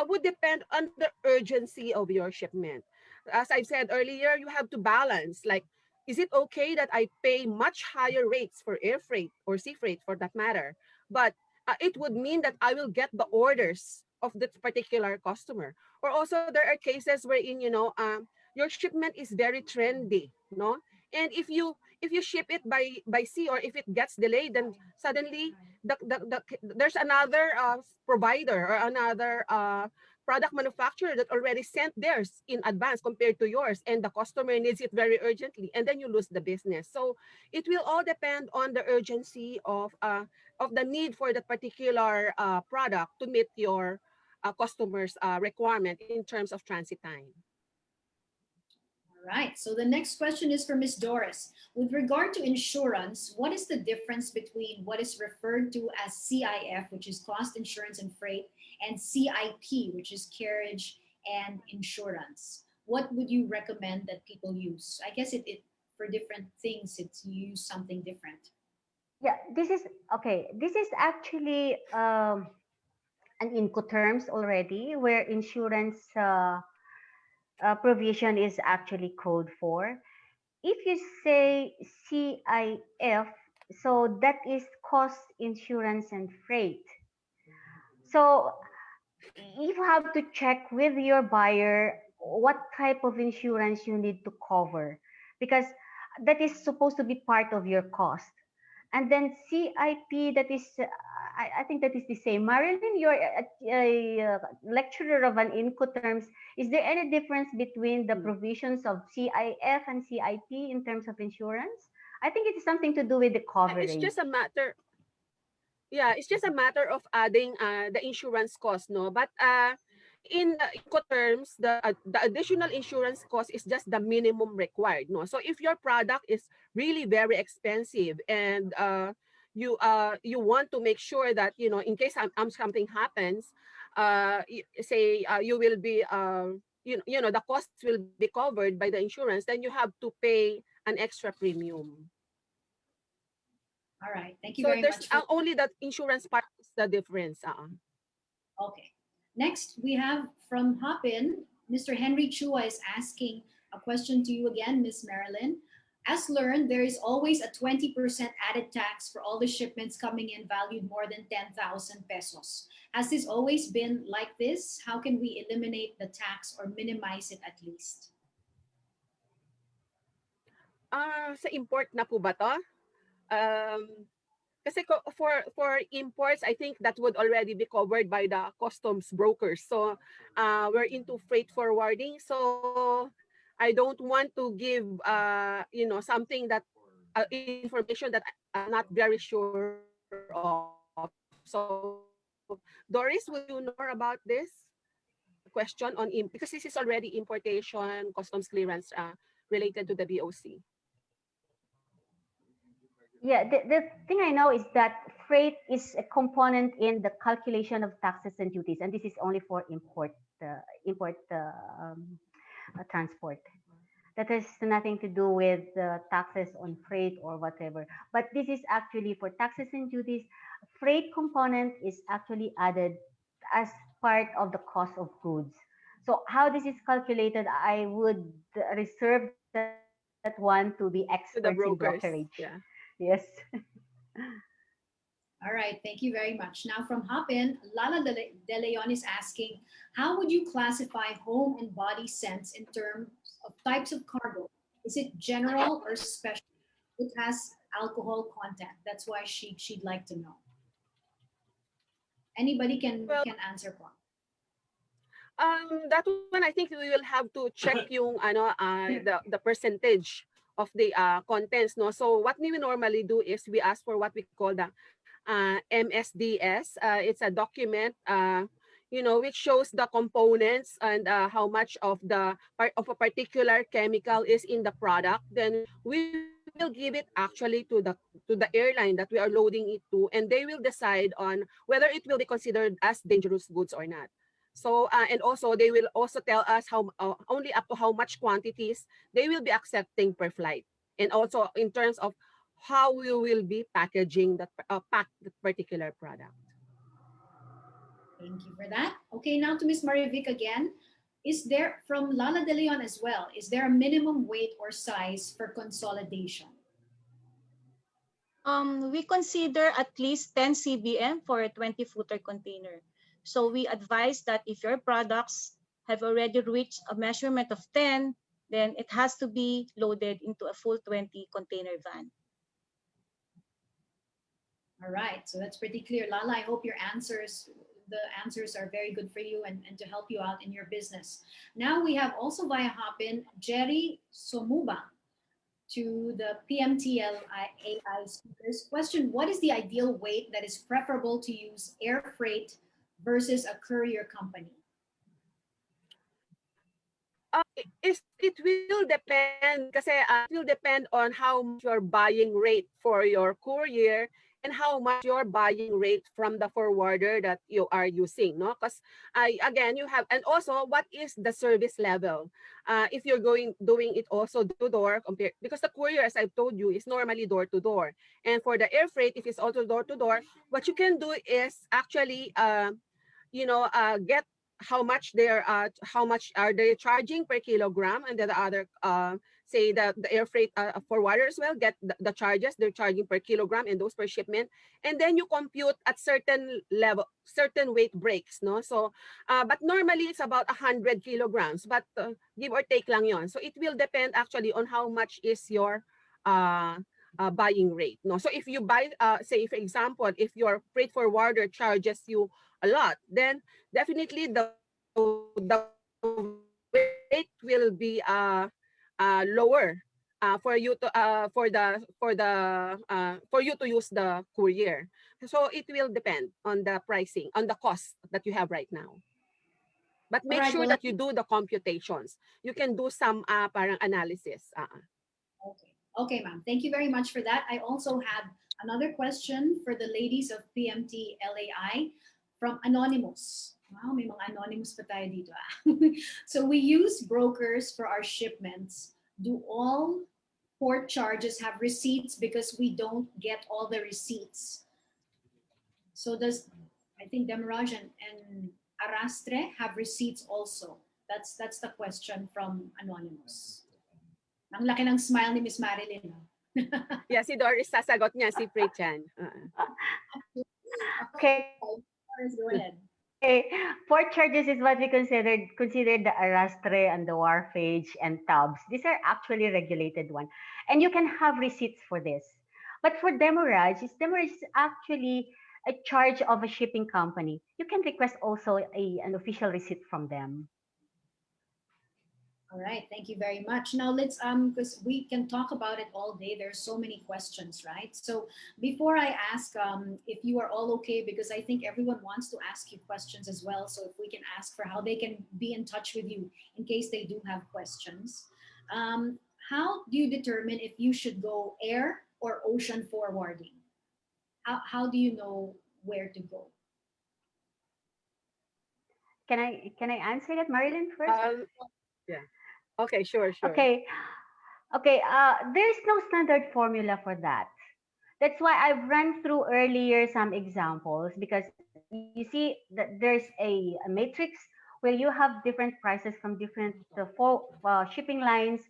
would depend on the urgency of your shipment. As I've said earlier, you have to balance, like, is it okay that I pay much higher rates for air freight or sea freight for that matter, but it would mean that I will get the orders of that particular customer. Or also there are cases wherein your shipment is very trendy, no? And if you ship it by sea, or if it gets delayed, then suddenly there's another provider or another product manufacturer that already sent theirs in advance compared to yours, and the customer needs it very urgently, and then you lose the business. So it will all depend on the urgency of the need for that particular product to meet your customers requirement in terms of transit time. All right. So the next question is for Miss Doris. With regard to insurance, what is the difference between what is referred to as CIF, which is cost, insurance, and freight, and CIP, which is carriage and insurance? What would you recommend that people use? I guess it for different things, it's you use something different. Yeah, this is okay. This is actually an Incoterms already, where insurance provision is actually code for. If you say CIF, so that is cost, insurance, and freight. So you have to check with your buyer what type of insurance you need to cover, because that is supposed to be part of your cost. And then CIP, that is, I think that is the same. Marilyn, you're a lecturer of an Incoterms. Is there any difference between the Mm. provisions of CIF and CIP in terms of insurance? I think it is something to do with the It's coverage. just a matter. Yeah, it's just a matter of adding the insurance cost, no? But in the Incoterms, the additional insurance cost is just the minimum required, no? So if your product is really very expensive, and you want to make sure that, in case something happens, say you will be the costs will be covered by the insurance, then you have to pay an extra premium. All right. Thank you So very there's much for. only that insurance part is the difference. Okay. Next, we have from Hopin, Mr. Henry Chua is asking a question to you again, Miss Marilyn. As learned, there is always a 20% added tax for all the shipments coming in valued more than 10,000 pesos. Has this always been like this? How can we eliminate the tax or minimize it at least? Sa import na po ba 'to? Um, Kasi for imports, I think that would already be covered by the customs brokers. So we're into freight forwarding. So I don't want to give something that information that I'm not very sure of. So Doris, would you know more about this question on because this is already importation customs clearance related to the BOC. Yeah, the thing I know is that freight is a component in the calculation of taxes and duties, and this is only for import transport. That has nothing to do with taxes on freight or whatever. But this is actually for taxes and duties. Freight component is actually added as part of the cost of goods. So how this is calculated, I would reserve that one to the experts in To the brokerage. brokers. Yes. Yeah. All right, thank you very much. Now from Hopin, De Leon is asking, how would you classify home and body scents in terms of types of cargo? Is it general or special? It has alcohol content. That's why she'd like to know. Anybody Well, can answer po. that one I think we will have to check yung the percentage of the contents, no. So what we normally do is we ask for what we call the MSDS. It's a document which shows the components and how much of the part of a particular chemical is in the product. Then we will give it actually to the airline that we are loading it to, and they will decide on whether it will be considered as dangerous goods or not. So and also they will also tell us how only up to how much quantities they will be accepting per flight, and also in terms of how we will be packaging that pack that particular product. Thank you for that. Okay, now to Miss Marievic again. Is there, from Lala De Leon as well, is there a minimum weight or size for consolidation? We consider at least 10 cbm for a 20-footer container. So we advise that if your products have already reached a measurement of 10, then it has to be loaded into a full 20 container van. All right, so that's pretty clear. Lala, I hope the answers are very good for you and to help you out in your business. Now we have also via Hopin, Jerry Somuba to the PMTLAI speakers. Question, what is the ideal weight that is preferable to use air freight versus a courier company? It will depend kasi it will depend on how much your buying rate for your courier and how much your buying rate from the forwarder that you are using, no? Because again you have, and also what is the service level? If you're doing it also door to door, compare, because the courier, as I've told you, is normally door to door, and for the air freight, if it's also door to door, what you can do is actually get how much are they charging per kilogram, and then the other say the air freight forwarder as well get the charges they're charging per kilogram and those per shipment, and then you compute at certain level, certain weight breaks, no. So but normally it's about 100 kilograms, but give or take lang yon. So it will depend actually on how much is your uh, buying rate, no. So if you buy say for example, if your freight forwarder charges you a lot, then definitely the weight will be lower for you to for you to use the courier. So it will depend on the pricing, on the cost that you have right now. But All make right, sure well, that you do the computations. You can do some parang analysis. okay. Okay, ma'am. Thank you very much for that. I also have another question for the ladies of PMTLAI from Anonymous. Wow, may mga anonymous pa tayo dito. So we use brokers for our shipments. Do all port charges have receipts because we don't get all the receipts? So does, I think Demiraj and Arastre have receipts also? That's the question from Anonymous. Ang laki ng smile ni Miss Marilyn. Yeah, si Doris sasagot niya, si Freight yan. Okay. Doris, go ahead. Okay, port charges is what we consider the arrastre and the wharfage and tabs. These are actually regulated one, and you can have receipts for this. But for demurrage is actually a charge of a shipping company. You can request also an official receipt from them. All right, thank you very much. Now let's because we can talk about it all day. There's so many questions, right? So before I ask if you are all okay, because I think everyone wants to ask you questions as well. So if we can ask for how they can be in touch with you in case they do have questions. Um, how do you determine if you should go air or ocean forwarding? How do you know where to go? Can I answer that, Marilyn, first? Yeah. Okay, sure. Okay. Okay, there's no standard formula for that. That's why I've run through earlier some examples because you see that there's a matrix where you have different prices from different shipping lines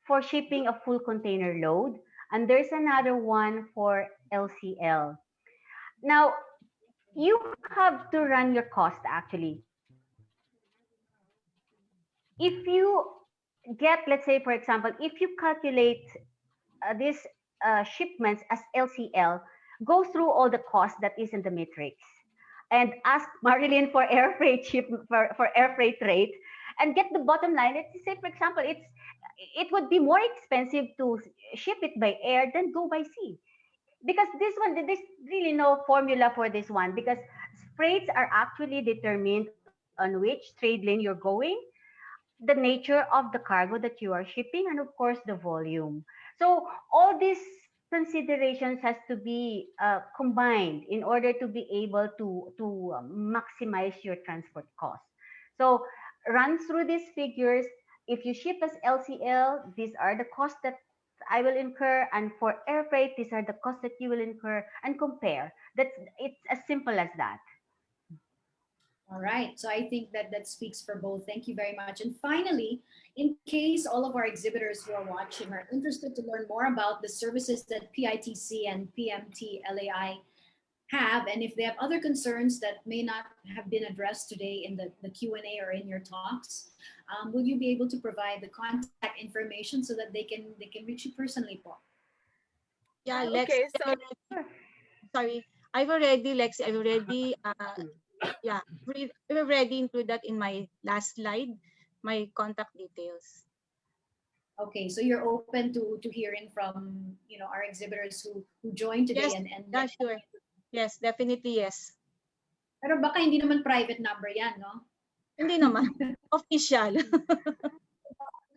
for shipping a full container load, and there's another one for LCL. Now, you have to run your cost actually. If you get, let's say, for example, if you calculate these shipments as LCL, go through all the costs that is in the matrix, and ask Marilyn for air freight for air freight rate, and get the bottom line. Let's say, for example, it would be more expensive to ship it by air than go by sea, because this one there's really no formula for this one, because freights are actually determined on which trade lane you're going, the nature of the cargo that you are shipping, and of course the volume. So all these considerations has to be combined in order to be able to maximize your transport costs. So run through these figures. If you ship as LCL, these are the costs that I will incur, and for air freight, these are the costs that you will incur, and compare. That's It's as simple as that. All right. So I think that that speaks for both. Thank you very much. And finally, in case all of our exhibitors who are watching are interested to learn more about the services that PITC and PMTLAI have, and if they have other concerns that may not have been addressed today in the Q&A or in your talks, will you be able to provide the contact information so that they can reach you personally, Paul? Yeah, Lex, Okay, so sorry. Lexi, I've already yeah, we've already included that in my last slide, my contact details. Okay, so you're open to hearing from our exhibitors who joined today Yes, and yeah, sure. Yes, definitely yes. pero baka hindi naman private number yan, no? Hindi naman. Official.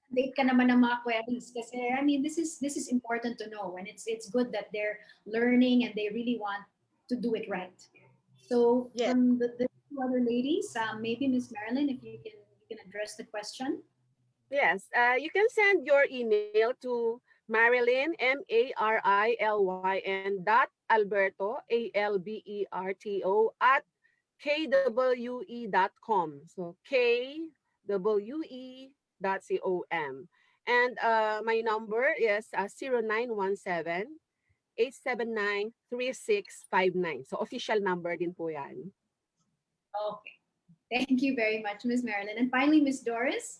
Date ka naman ng mga queries kasi I mean this is important to know, and it's good that they're learning and they really want to do it right. So Yes. from the two other ladies, maybe Miss Marilyn, if you can address the question. yes, you can send your email to Marilyn, MARILYN Alberto, ALBERTO KWE.com. So KWE.com. And my number is 0917 879-3659. So official number din po yan. Okay, thank you very much, Miss Marilyn. And finally, Miss Doris.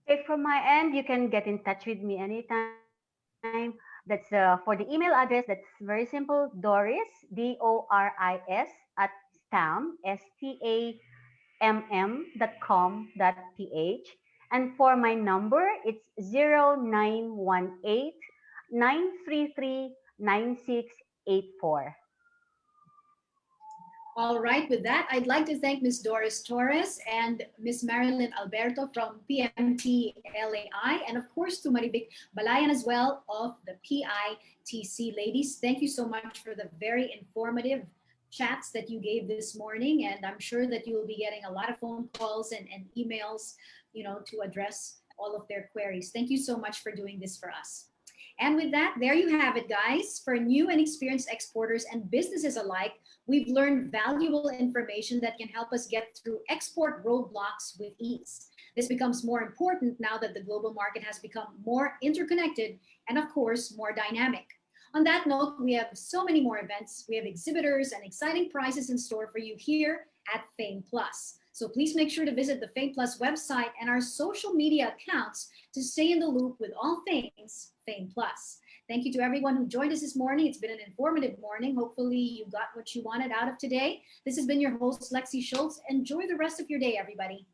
Okay, from my end, you can get in touch with me anytime. That's for the email address. That's very simple. Doris, DORIS at stamm.com.ph. And for my number, it's 0918 933 9684. All right, with that, I'd like to thank Ms. Doris Torres and Ms. Marilyn Alberto from PMTLAI, and of course to Marievic Balayan as well of the PITC. Ladies, thank you so much for the very informative chats that you gave this morning, and I'm sure that you will be getting a lot of phone calls and emails, to address all of their queries. Thank you so much for doing this for us. And with that, there you have it, guys. For new and experienced exporters and businesses alike, We've learned valuable information that can help us get through export roadblocks with ease. This becomes more important now that the global market has become more interconnected and, of course, more dynamic. On that note, we have so many more events. We have exhibitors and exciting prizes in store for you here at Fame Plus. So please make sure to visit the Fame Plus website and our social media accounts to stay in the loop with all things Fame Plus. Thank you to everyone who joined us this morning. It's been an informative morning. Hopefully you got what you wanted out of today. This has been your host, Lexi Schultz. Enjoy the rest of your day, everybody.